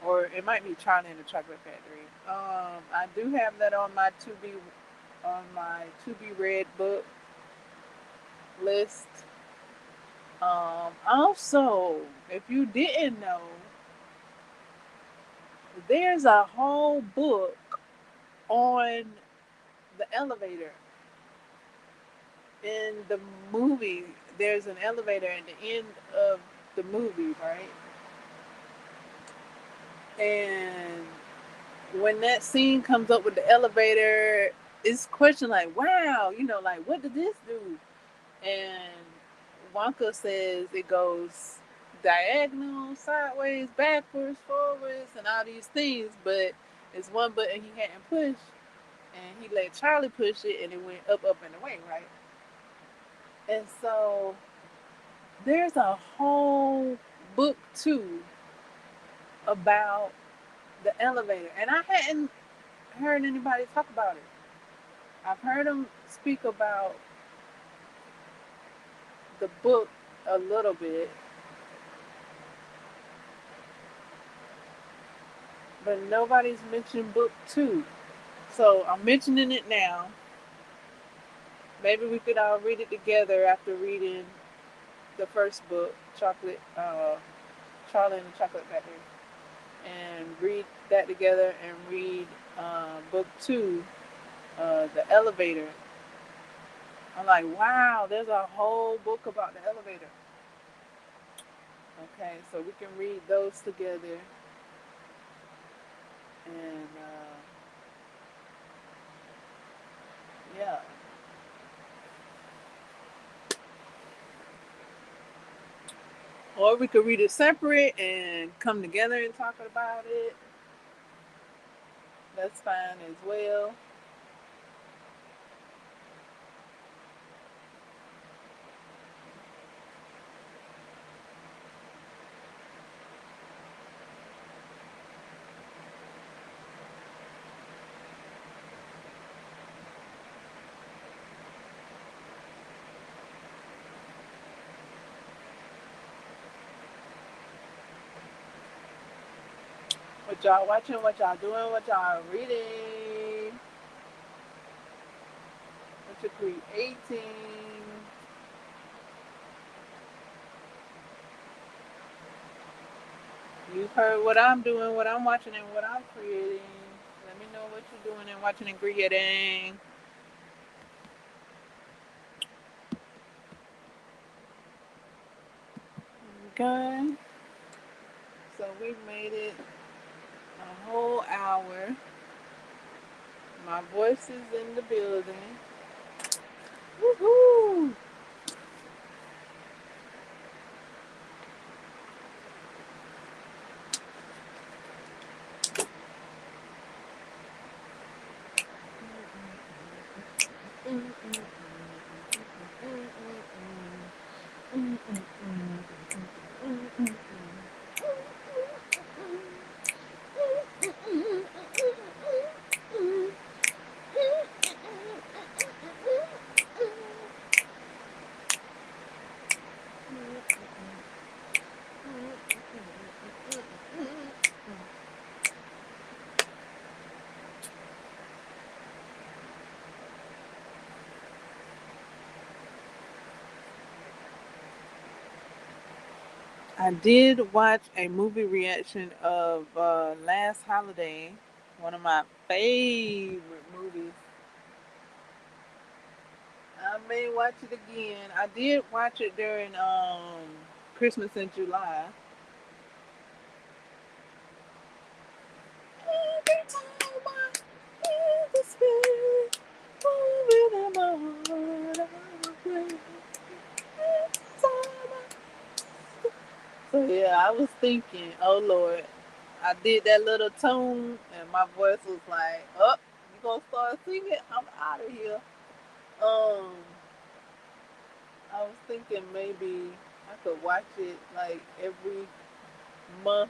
or it might be Charlie and the Chocolate Factory. I do have that on my to be read book list. Also, if you didn't know, there's a whole book on the elevator in the movie. There's an elevator at the end of the movie, right? And when that scene comes up with the elevator, it's question like, wow, like what did this do? And Wonka says it goes diagonal, sideways, backwards, forwards, and all these things, but it's one button he hadn't pushed, and he let Charlie push it, and it went up, up, and away, right? And so there's a whole book too about the elevator, and I hadn't heard anybody talk about it. I've heard them speak about the book a little bit, but nobody's mentioned book two. So I'm mentioning it now. Maybe we could all read it together after reading the first book, Charlie and the Chocolate Factory, and read that together and read book two, The Elevator. I'm like, wow, there's a whole book about the elevator. Okay, so we can read those together, and yeah. Or we could read it separate and come together and talk about it. That's fine as well. What y'all watching, what y'all doing, what y'all reading, what you creating. You've heard what I'm doing, what I'm watching, and what I'm creating. Let me know what you're doing and watching and creating. Okay. So we made it a whole hour. My voice is in the building. Woohoo! I did watch a movie reaction of Last Holiday, one of my favorite movies. I may watch it again. I did watch it during Christmas in July. Every time I hear the spirit moving in my heart, I will play. So yeah, I was thinking, oh Lord, I did that little tune, and my voice was like, "Up, you gonna start singing? I'm out of here." Um, I was thinking maybe I could watch it like every month,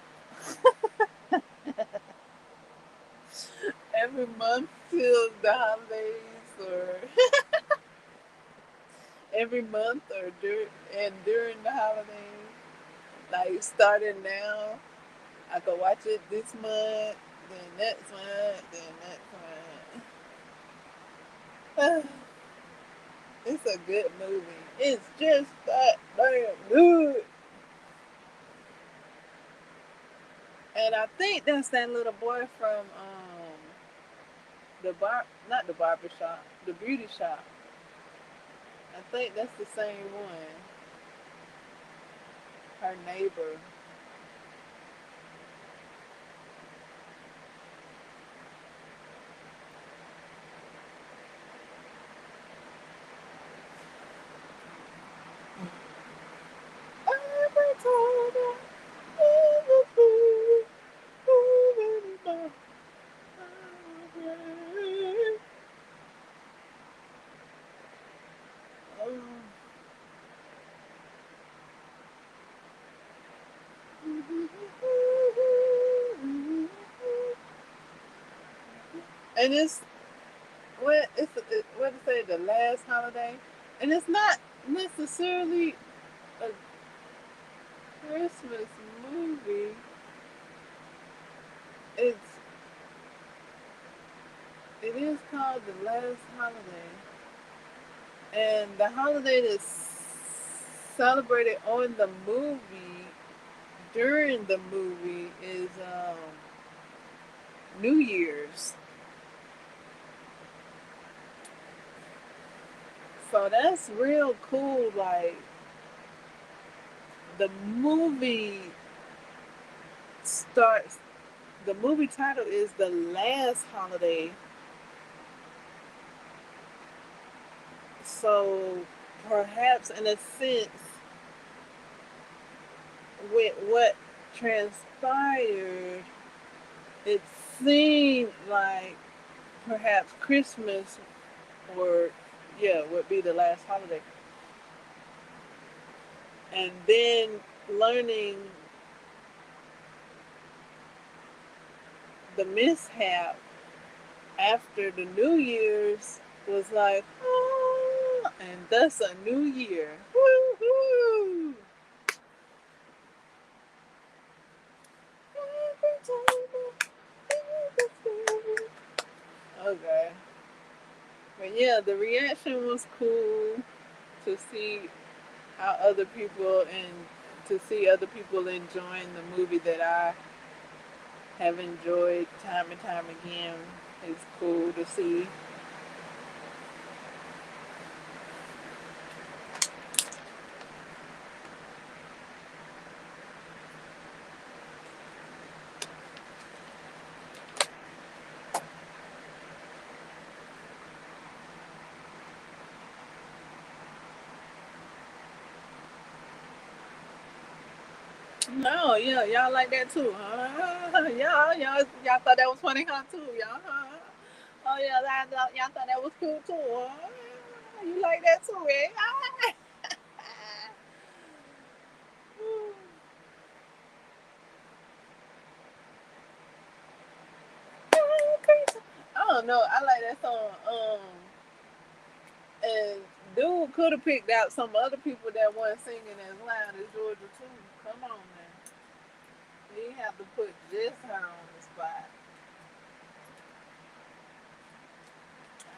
every month till the holidays, or every month, or during the holidays. Like starting now, I could watch it this month, then next month, then next month. It's a good movie. It's just that damn good. And I think that's that little boy from the bar, not the barber shop, the beauty shop. I think that's the same one. Her neighbor. Every time I hear the beat, moving in my brain. Um, and it's what to say the last holiday, and it's not necessarily a Christmas movie. It's it is called the last holiday, and the holiday that's celebrated on the movie during the movie is New Year's. So that's real cool. Like the movie starts. The movie title is The Last Holiday. So perhaps in a sense, with what transpired, it seemed like perhaps Christmas or would be the last holiday. And then learning the mishap after the New Year's was like, oh, and thus a new year. Woo-hoo! Okay. But yeah, the reaction was cool to see how other people and to see other people enjoying the movie that I have enjoyed time and time again. It's cool to see. No, yeah, y'all like that too, huh? Y'all thought that was funny, huh? Too, y'all, huh? Oh yeah, y'all thought that was cool too, huh? You like that too, eh? I don't know. I like that song. And dude could have picked out some other people that weren't singing as loud as Georgia too. Come on, man. He didn't have to put just her on the spot.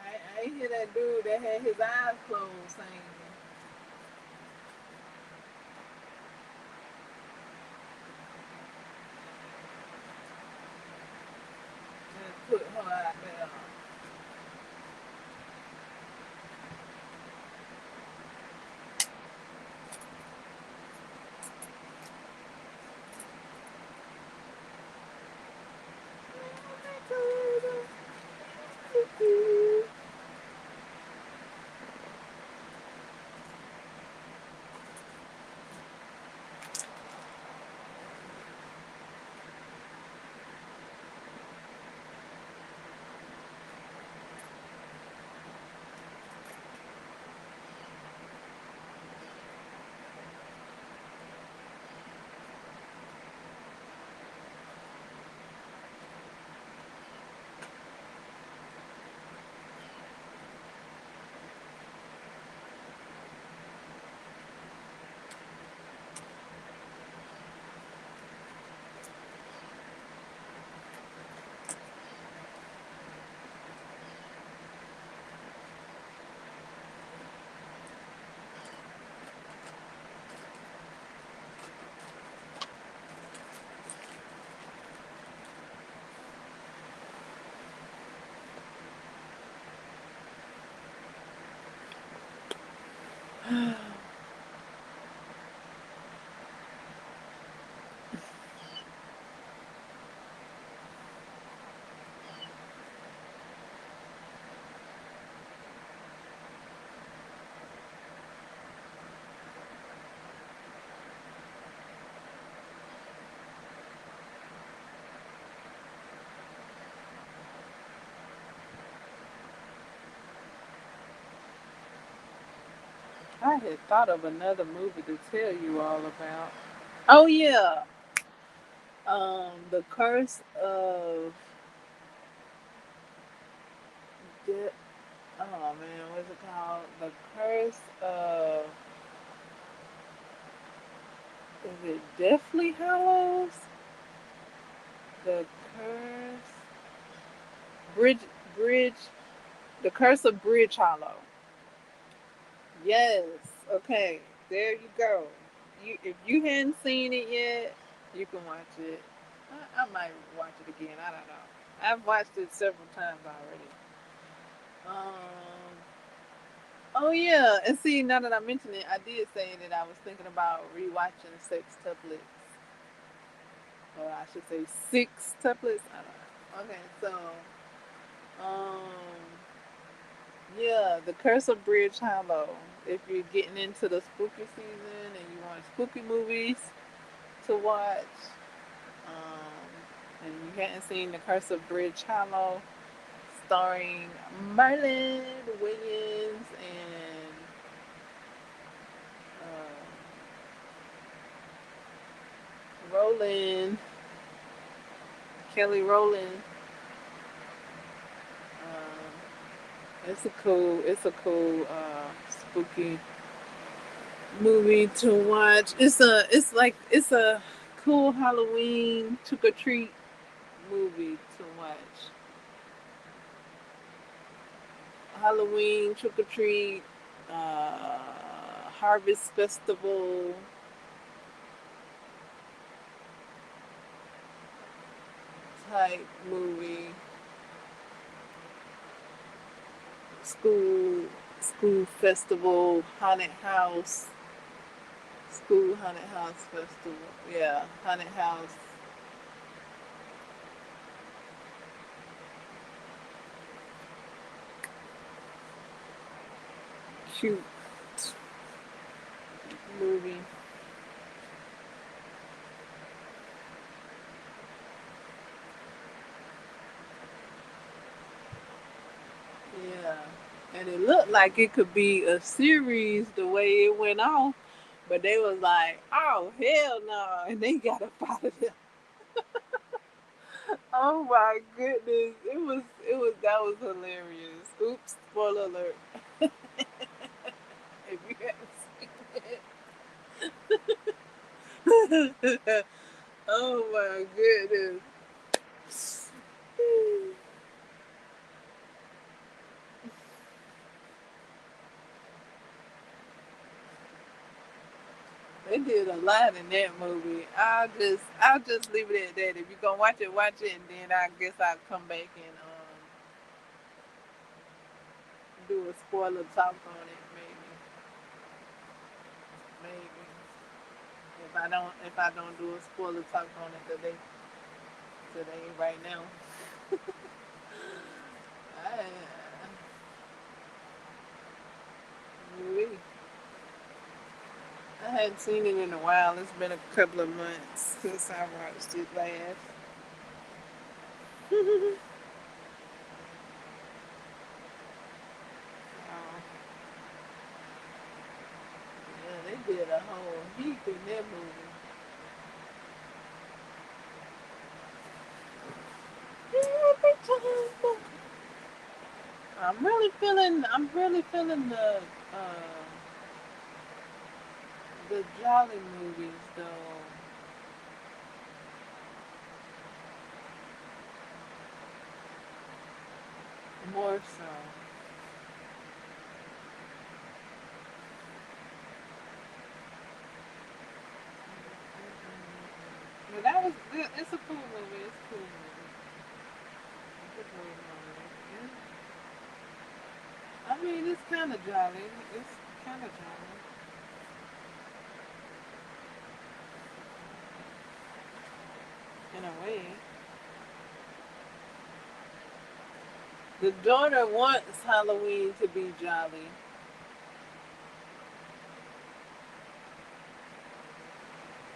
I ain't hear that dude that had his eyes closed singing. Just put her out there. I had thought of another movie to tell you all about. Oh yeah, the curse of de- oh man, what's it called? The curse of is it Deathly Hallows? The curse bridge bridge the curse of Bridge Hollow. Yes. Okay. There you go. You if you hadn't seen it yet, you can watch it. I might watch it again. I don't know. I've watched it several times already. Um. Oh yeah, and see now that I mentioned it, I did say that I was thinking about rewatching Sextuplets, or I should say Six Tuplets. I don't know. Okay, so um, yeah, The Curse of Bridge Hollow. If you're getting into the spooky season and you want spooky movies, to watch. And you hadn't seen The Curse of Bridge Hollow, starring Merlin Williams and Roland, Kelly Rowland. It's a cool, spooky movie to watch. It's a cool Halloween trick or treat movie to watch. Halloween trick or treat, uh, harvest festival type movie. School school festival, haunted house, school haunted house festival. Yeah, haunted house. Cute movie. Yeah. And it looked like it could be a series the way it went off. But they was like, oh hell no, and they got up out of there. Oh my goodness. It was that was hilarious. Oops, spoiler alert. If you haven't seen it. Oh my goodness. They did a lot in that movie. I'll just leave it at that. If you're gonna watch it, and then I guess I'll come back and do a spoiler talk on it, maybe. If I don't do a spoiler talk on it today right now. I, I hadn't seen it in a while. It's been a couple of months since I watched it last. Oh, yeah, they did a whole heap in that movie. I'm really feeling the Jolly movies though. More so. But it's a cool movie. It's a cool movie. It's a cool movie. I mean, it's kind of jolly. It's kind of jolly in a way. The daughter wants Halloween to be jolly,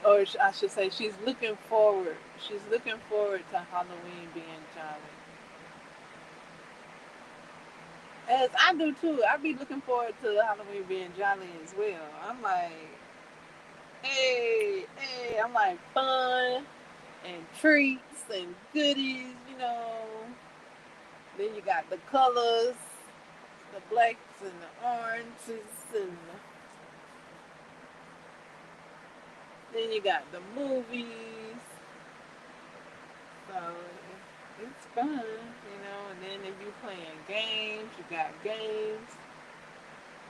or I should say, she's looking forward. She's looking forward to Halloween being jolly, as I do too. I be looking forward to Halloween being jolly as well. I'm like, hey, I'm like fun and treats and goodies, you know. Then you got the colors, the blacks and the oranges, and then you got the movies. So it's fun, you know. And then if you're playing games, you got games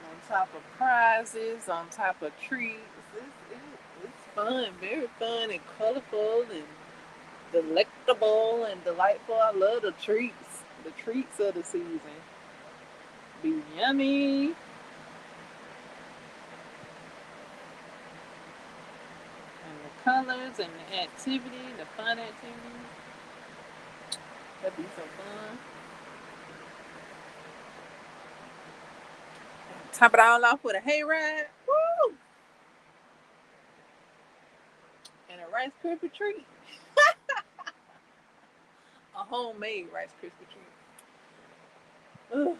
on top of prizes, on top of treats. It's fun, very fun and colorful and delectable and delightful. I love the treats. The treats of the season be yummy. And the colors and the activity, the fun activities. That'd be so fun. Top it all off with a hayride. Woo! And a Rice Krispie treat. A homemade Rice Krispie treat. Ugh.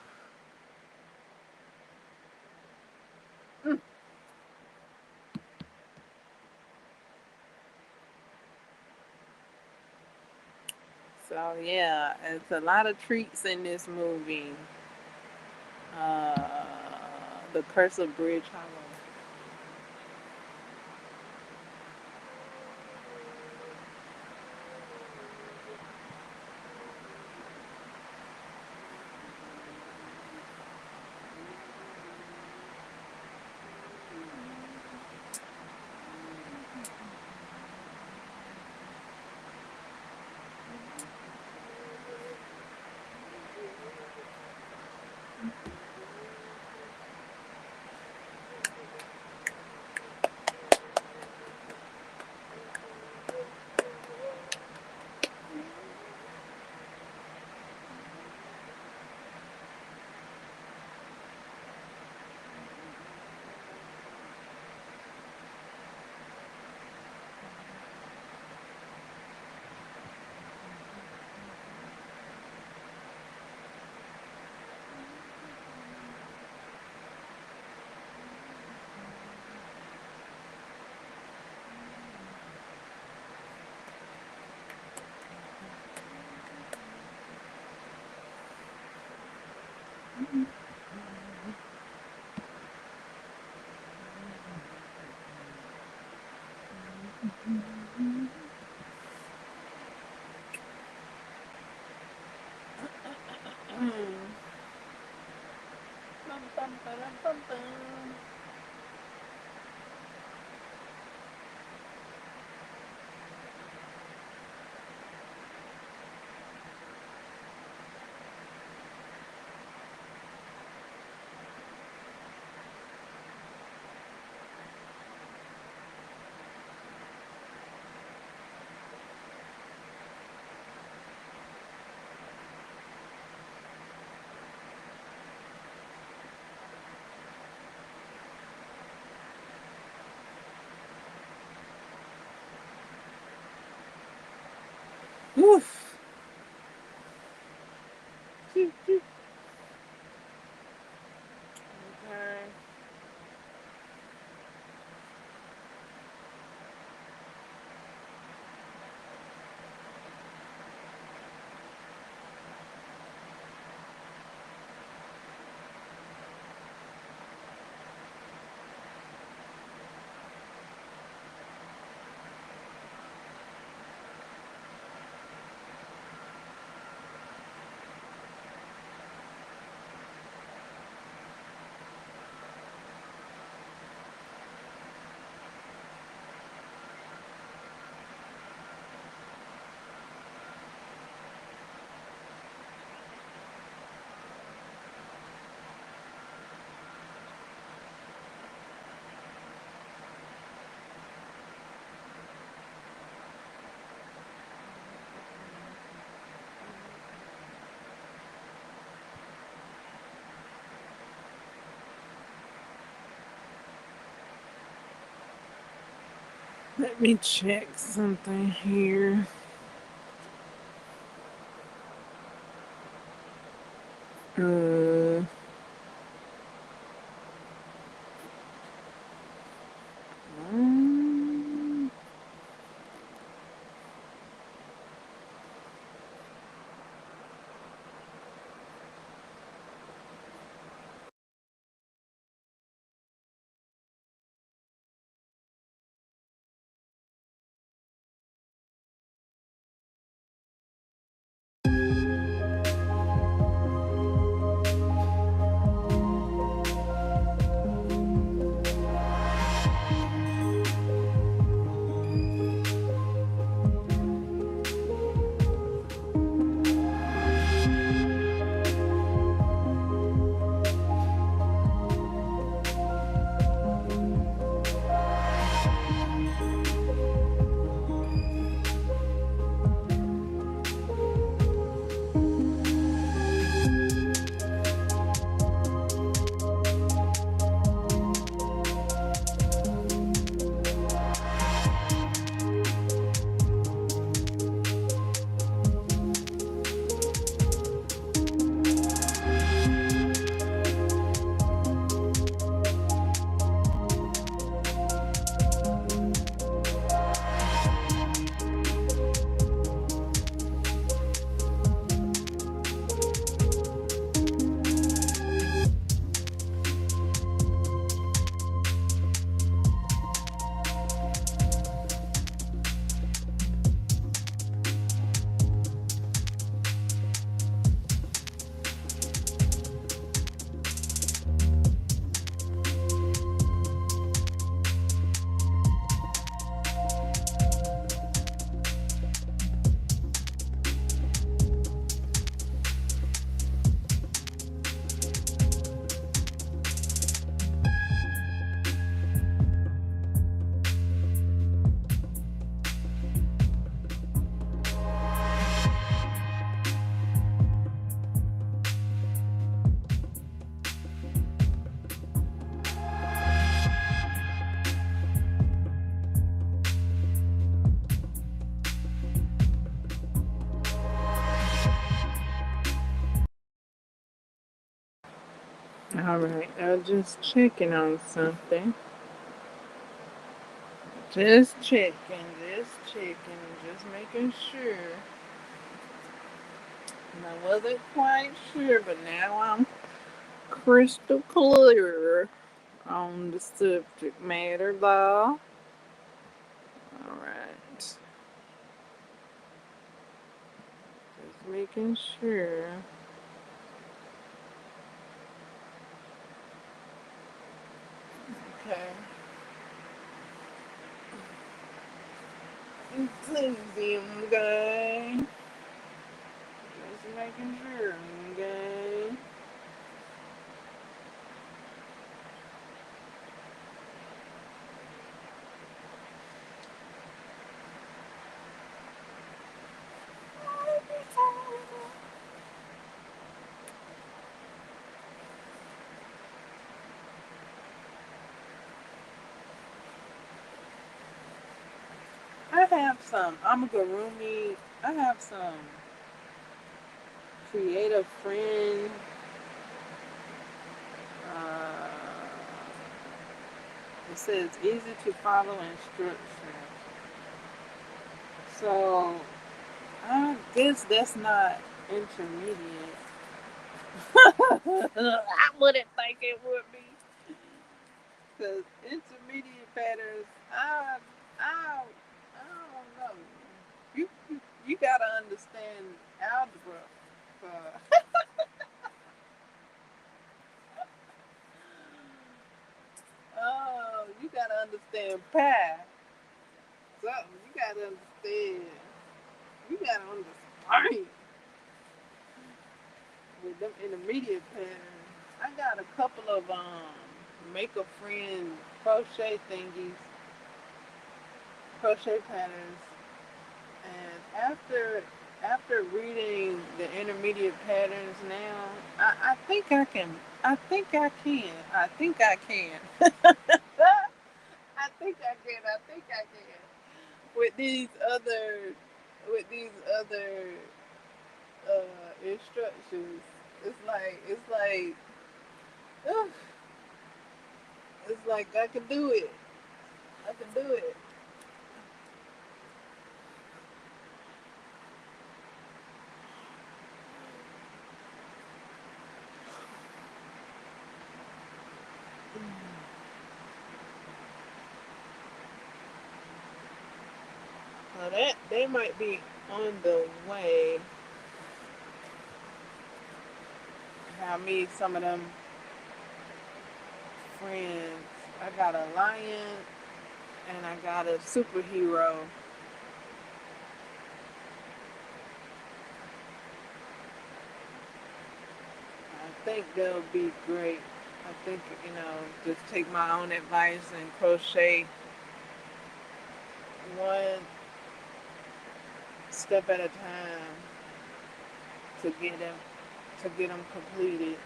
Mm. So yeah, it's a lot of treats in this movie. Uh, the Curse of Bridge Hollow. Mm. Bum, bum, ba-dum, bum, bum. Oof. Okay. Let me check something here. Uh, mm, Alright, I was just checking on something. Just making sure. And I wasn't quite sure, but now I'm crystal clear on the subject matter, though. Alright, just making sure. Okay. Enthusiasm guy. Just making sure, okay? I have some amigurumi. I have some creative friend. Uh, it says easy to follow instructions. So I guess that's not intermediate. I wouldn't think it would be. Because intermediate patterns, I don't know. You gotta understand algebra. For, oh, you gotta understand pi. Something you gotta understand. You gotta understand with them intermediate patterns. I got a couple of make a friend crochet thingies, crochet patterns, and after reading the intermediate patterns now, I think I can. I think I can. I think I can. I think I can. I think I can. With these other, with these other instructions, it's like, ugh, it's like I can do it. I can do it. Now that they might be on the way. I meet some of them friends. I got a lion and I got a superhero. I think they'll be great. I think, just take my own advice and crochet one step at a time to get them completed.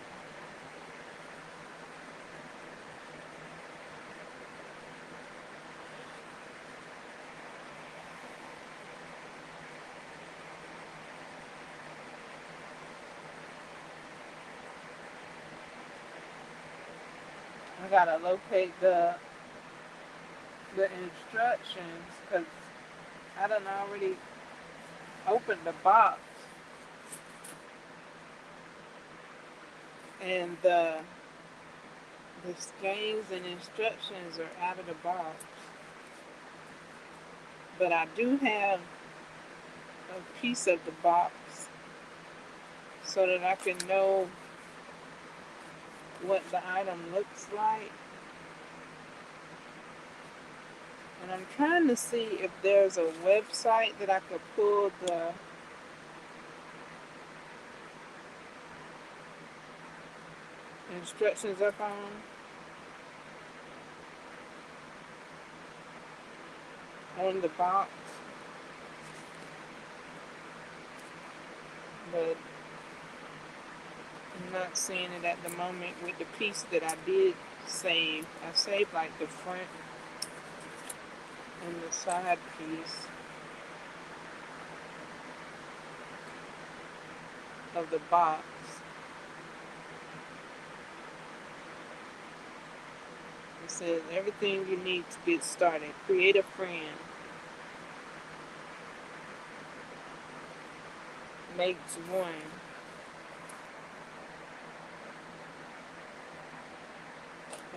I gotta locate the instructions because I done already opened the box and the skeins and instructions are out of the box. But I do have a piece of the box so that I can know what the item looks like. And I'm trying to see if there's a website that I could pull the instructions up on the box. But I'm not seeing it at the moment with the piece that I did save. I saved like the front and the side piece of the box. says everything you need to get started. Create a friend. Makes one.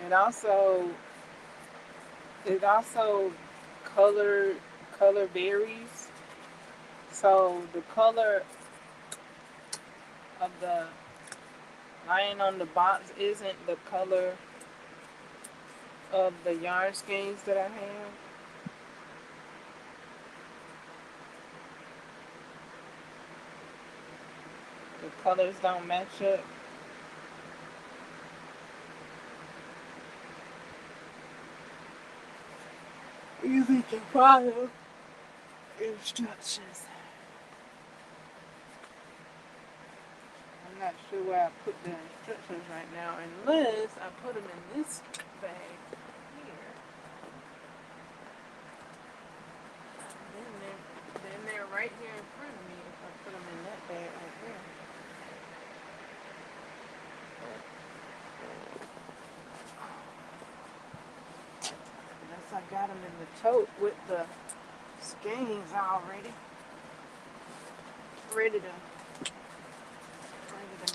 And also, it also color color varies. So the color of the lion on the box isn't the color of the yarn skeins that I have. The colors don't match up. You need to follow instructions. I'm not sure where I put the instructions right now, unless I put them in this bag here. Then they're right here in front of me if I put them in that bag right there. Unless I got them in the tote with the skeins already ready to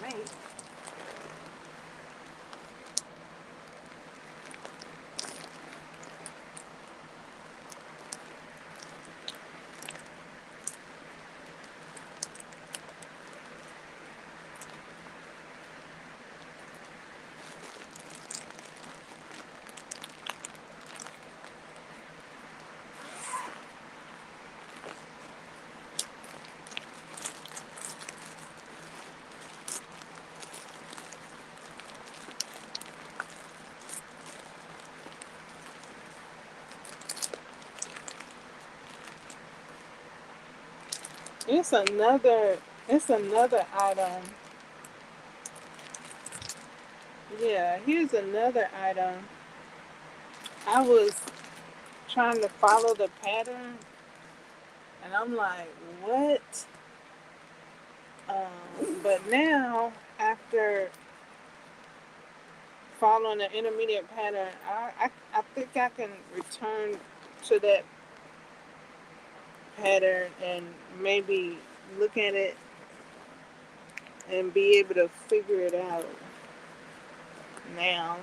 make. It's another item. Yeah, here's another item. I was trying to follow the pattern and I'm like, what? But now after following the intermediate pattern, I think I can return to that pattern and maybe look at it and be able to figure it out now.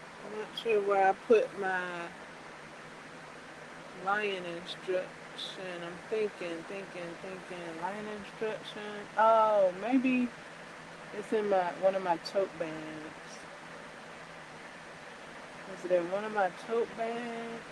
I'm not sure where I put my lion instruction. I'm thinking. Lion instruction. Oh, maybe it's in one of my tote bags. Is it in one of my tote bags?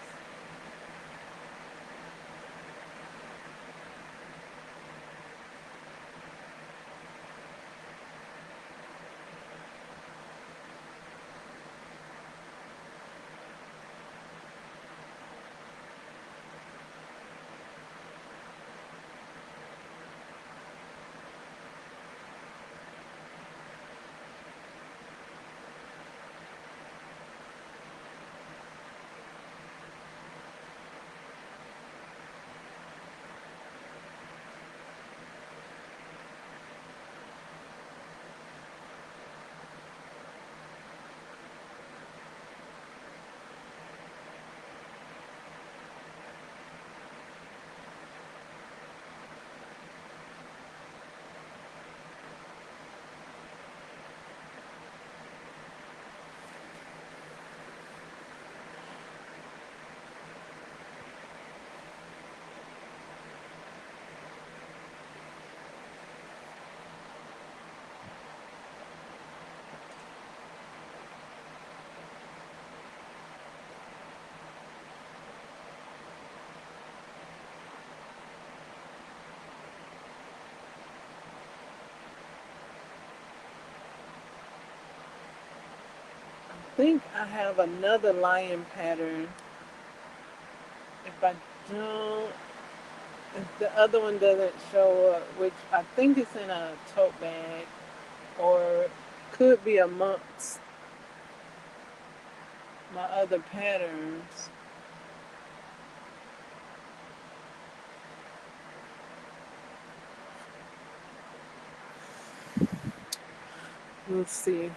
I think I have another lion pattern By John. The other one doesn't show up, which I think it's in a tote bag or could be amongst my other patterns. Let's see.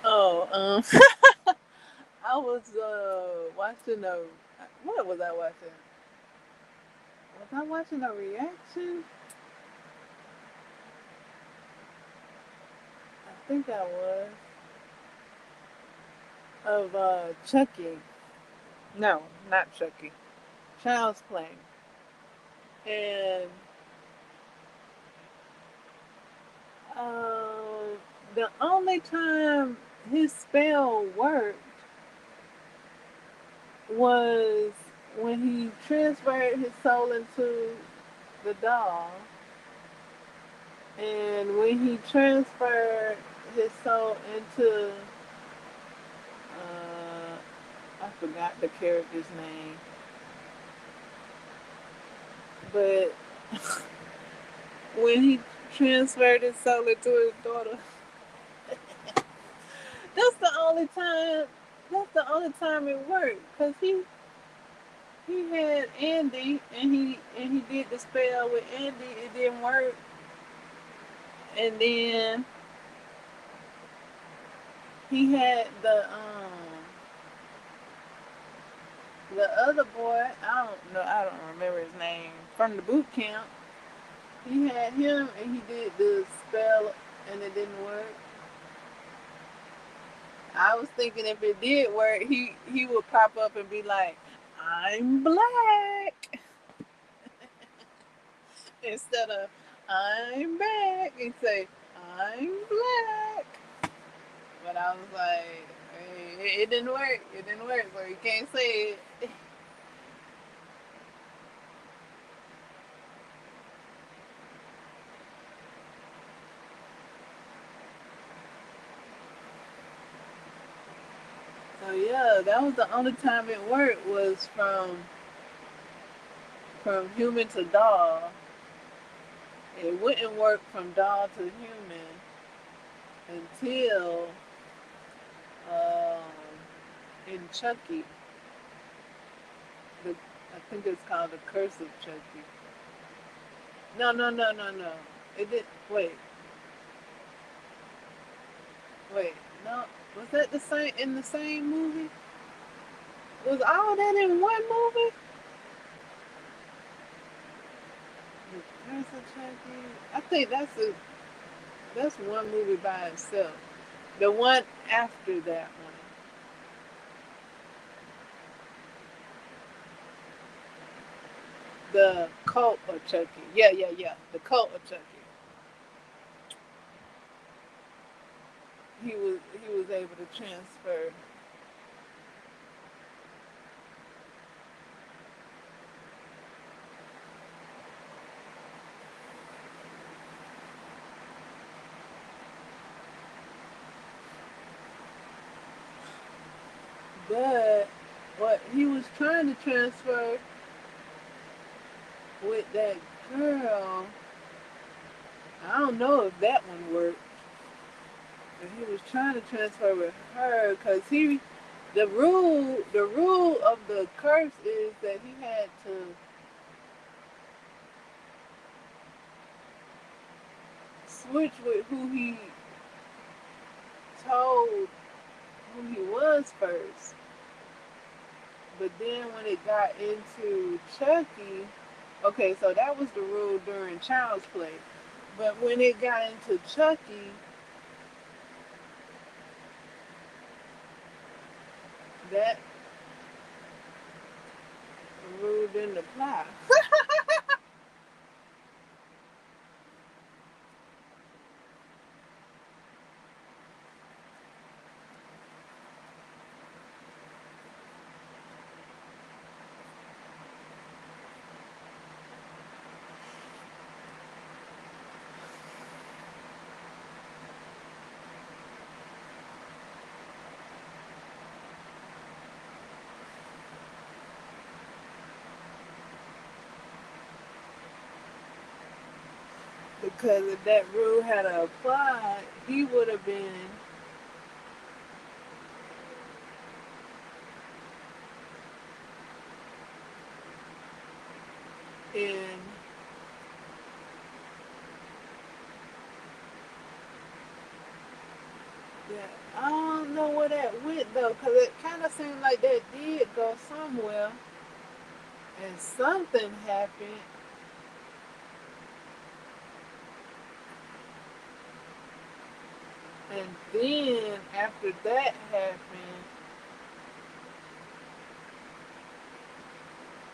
Oh, I was watching a. What was I watching? Was I watching a reaction? I think I was of Chucky. No, not Chucky. Child's Play. And um, the only time his spell worked was when he transferred his soul into the doll, and when he transferred his soul into I forgot the character's name, but when he transferred his soul into his daughter, that's the only time. That's the only time it worked, cause he had Andy, and he did the spell with Andy. It didn't work, and then he had the other boy. I don't know. I don't remember his name from the boot camp. He had him, and he did the spell, and it didn't work. I was thinking if it did work, he would pop up and be like, "I'm black," instead of "I'm back," and say, "I'm black." But I was like, hey, it didn't work. It didn't work, so you can't say it. So yeah, that was the only time it worked was from human to doll. It wouldn't work from doll to human until um, in Chucky. The, I think it's called the Curse of Chucky. No, no, no, no, no. It did. Wait. No, was that the same in the same movie? Was all that in one movie? The Curse of Chucky. I think that's one movie by itself. The one after that one, the Cult of Chucky. Yeah, yeah, yeah. The Cult of Chucky. He was able to transfer. But what he was trying to transfer with that girl, I don't know if that one worked. But he was trying to transfer with her because the rule of the curse is that he had to switch with who he told who he was first. But then when it got into Chucky, okay, so that was the rule during Child's Play. But when it got into Chucky, that rule didn't apply. Because if that rule had applied, he would have been in. Yeah, I don't know where that went though, because it kind of seemed like that did go somewhere, and something happened, and then after that happened,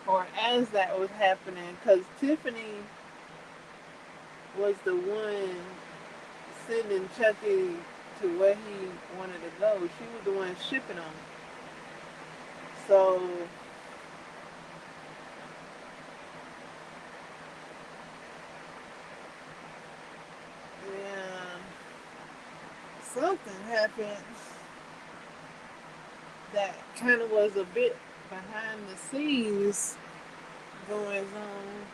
or as that was happening, because Tiffany was the one sending Chucky to where he wanted to go. She was the one shipping him. So yeah, something happened that kind of was a bit behind the scenes going on.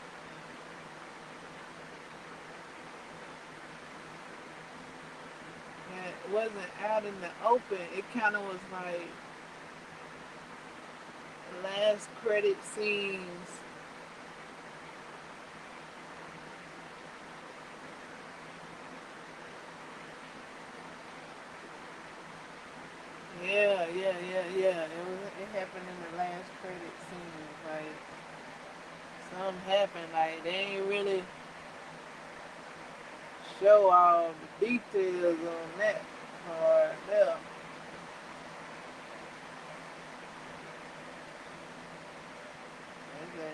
And it wasn't out in the open. It kind of was like last credit scenes. Yeah, yeah, yeah, yeah. It happened in the last credit scenes. Like something happened. Like they ain't really show all the details on that part there.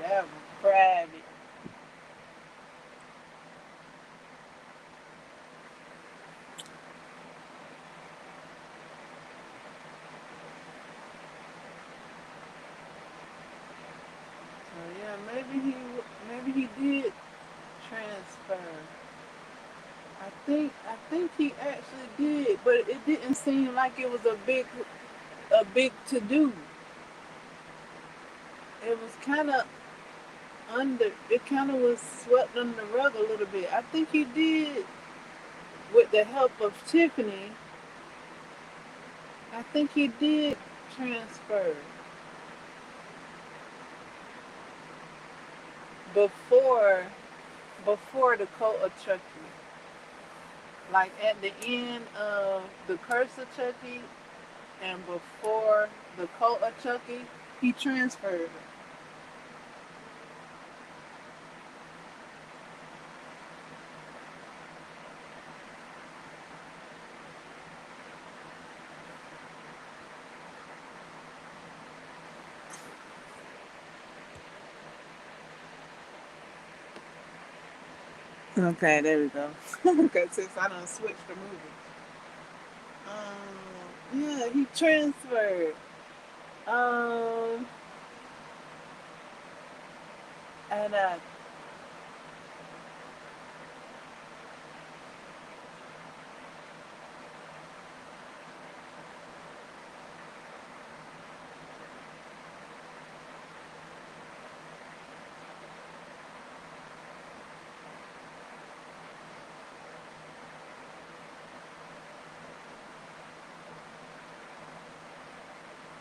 have a private. So yeah, maybe he did transfer. I think he actually did, but it didn't seem like it was a big to do. It was kind of under. It kind of was swept under the rug a little bit. I think he did, with the help of Tiffany. I think he did transfer before before the coat of Chucky. Like at the end of the Curse of Chucky and before the Cult of Chucky, he transferred. Okay, there we go. Okay, since I done switched the movie. Yeah, he transferred. Um, and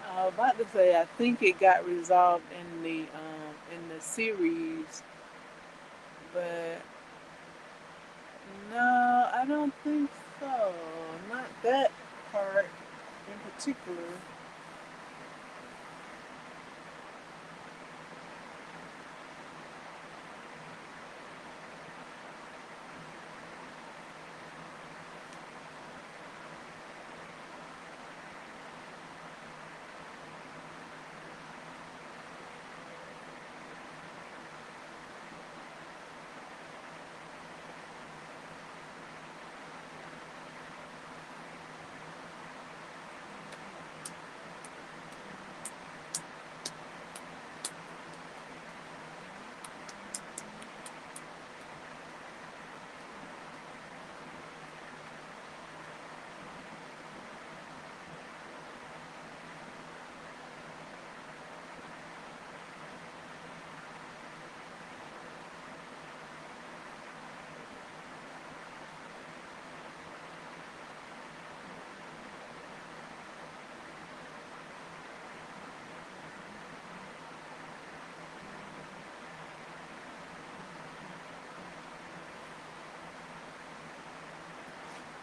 I was about to say I think it got resolved in the series, but no, I don't think so. Not that part in particular.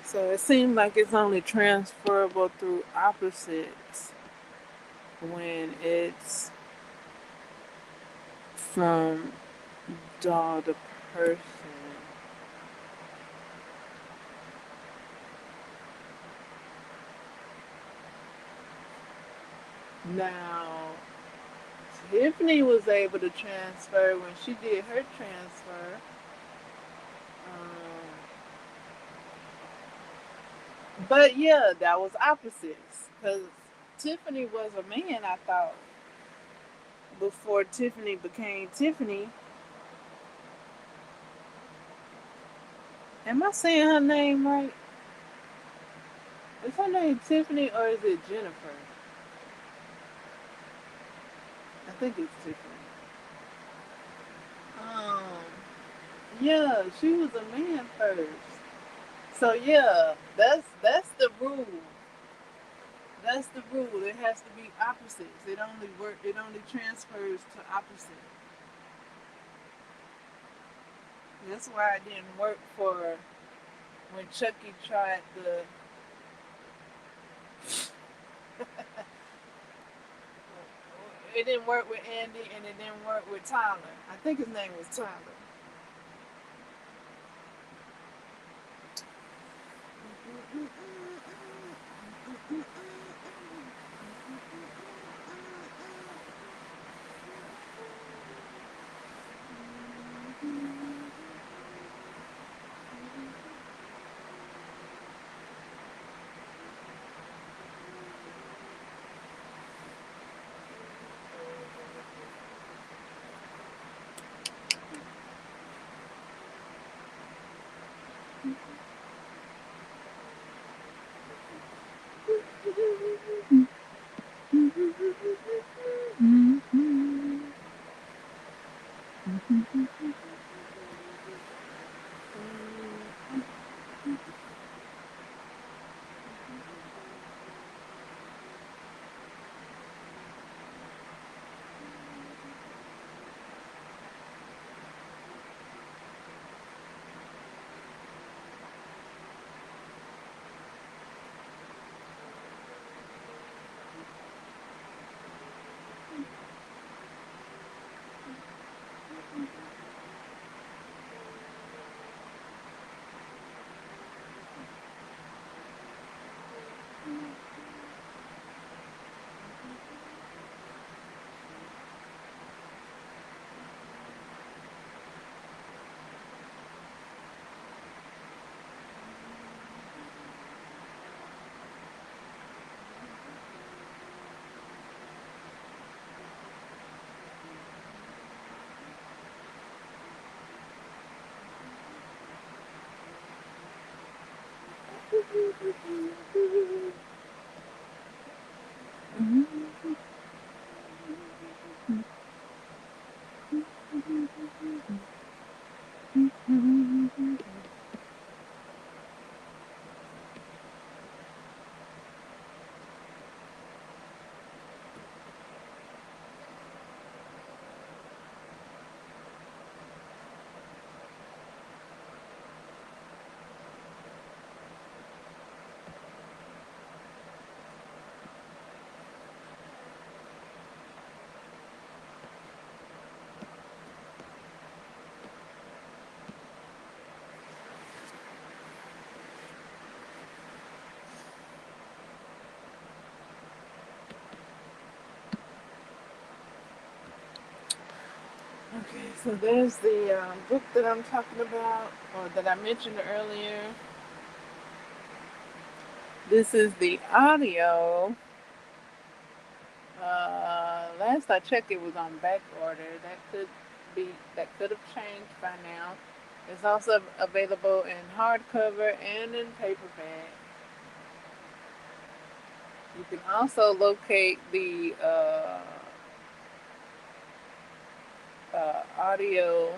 So it seems like it's only transferable through opposites when it's from doll to person. Now, Tiffany was able to transfer when she did her transfer. Um, but yeah, that was opposites. Because Tiffany was a man, I thought, before Tiffany became Tiffany. Am I saying her name right? Is her name Tiffany or is it Jennifer? I think it's Tiffany. Um, yeah, she was a man first. So yeah, that's the rule. That's the rule. It has to be opposites. It only transfers to opposite. That's why it didn't work for when Chucky tried the. It didn't work with Andy and it didn't work with Tyler. I think his name was Tyler. Okay, so there's the book that I'm talking about, or that I mentioned earlier. This is the audio. Last I checked, it was on back order. That could have changed by now. It's also available in hardcover and in paperback. You can also locate the audio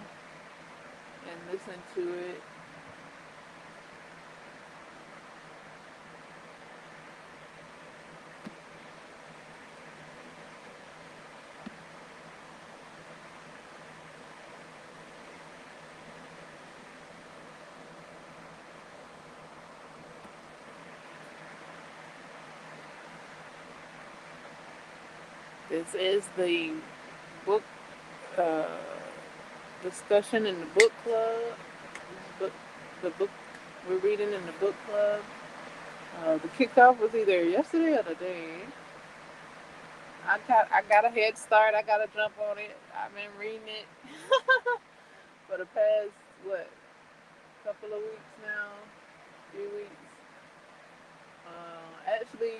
and listen to it. This is the book uh, discussion in the book club. Book, the book we're reading in the book club. The kickoff was either yesterday or today. I got a head start. I got to jump on it. I've been reading it for the past couple of weeks now, few weeks. Actually,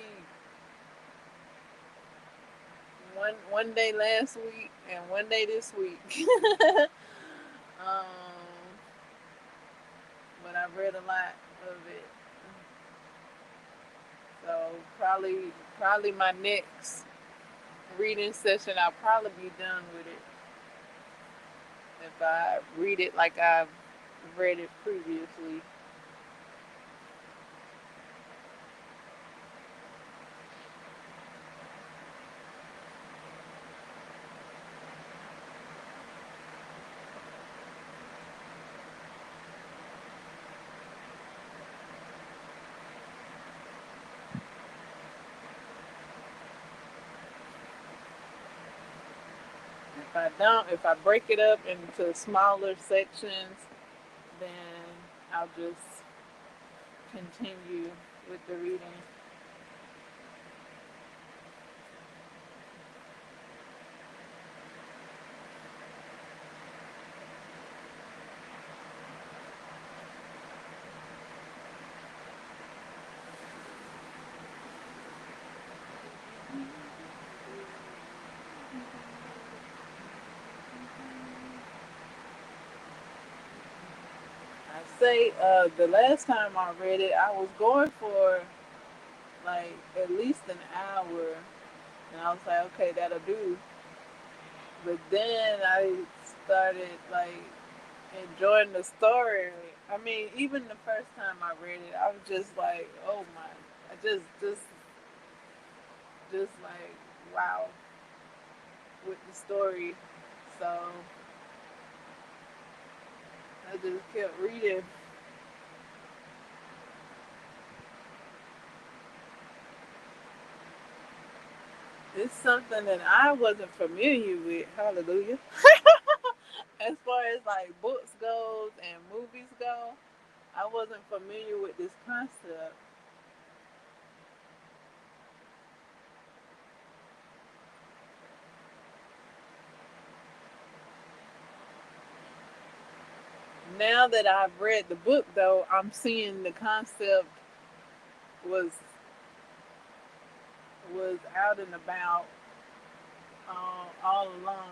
one day last week and one day this week. um, but I've read a lot of it. So probably my next reading session, I'll probably be done with it if I read it like I've read it previously. If I break it up into smaller sections, then I'll just continue with the reading. I say the last time I read it, I was going for like at least an hour, and I was like, okay, that'll do. But then I started like enjoying the story. I mean, even the first time I read it, I was just like, oh my, I just like wow with the story. So I just kept reading. It's something that I wasn't familiar with. Hallelujah. As far as like books goes and movies go, I wasn't familiar with this concept. Now that I've read the book, though, I'm seeing the concept was was out and about all along.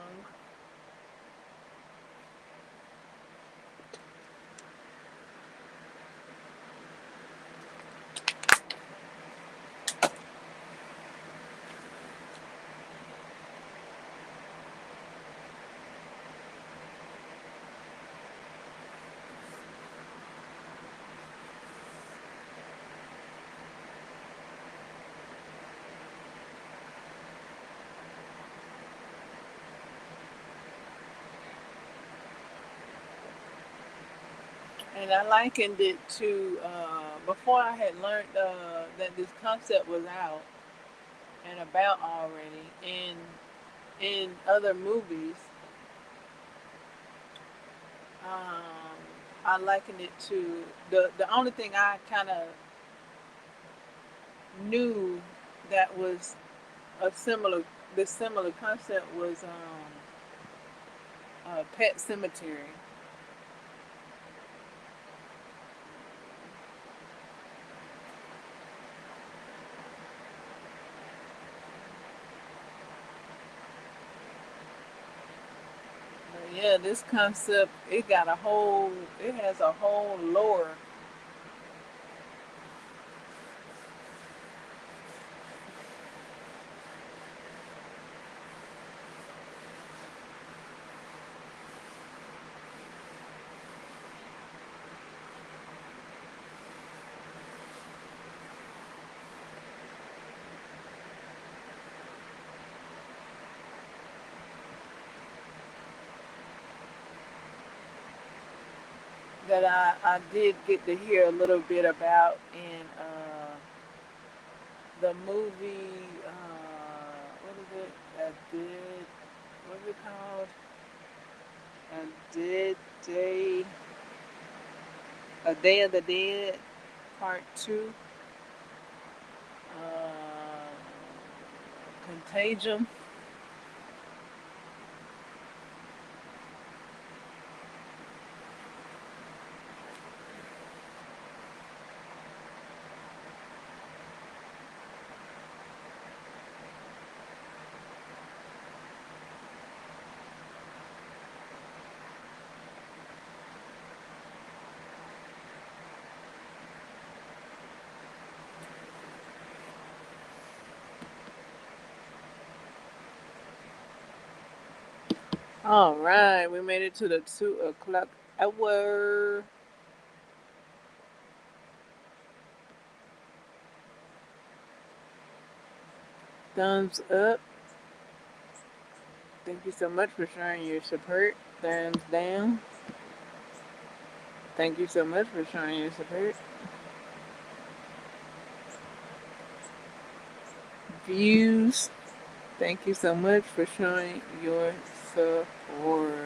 And I likened it to before I had learned that this concept was out and about already in other movies. Um, I likened it to the only thing I kind of knew that was a similar the similar concept was Pet Cemetery. But yeah, this concept it has a whole lore. That I did get to hear a little bit about in the movie. What is it? What's it called? Did Day, A Day of the Dead, Part 2. Uh, Contagion. All right, we made it to the 2 o'clock hour. Thumbs up. Thank you so much for showing your support. Thumbs down. Thank you so much for showing your support. Views. Thank you so much for showing your support.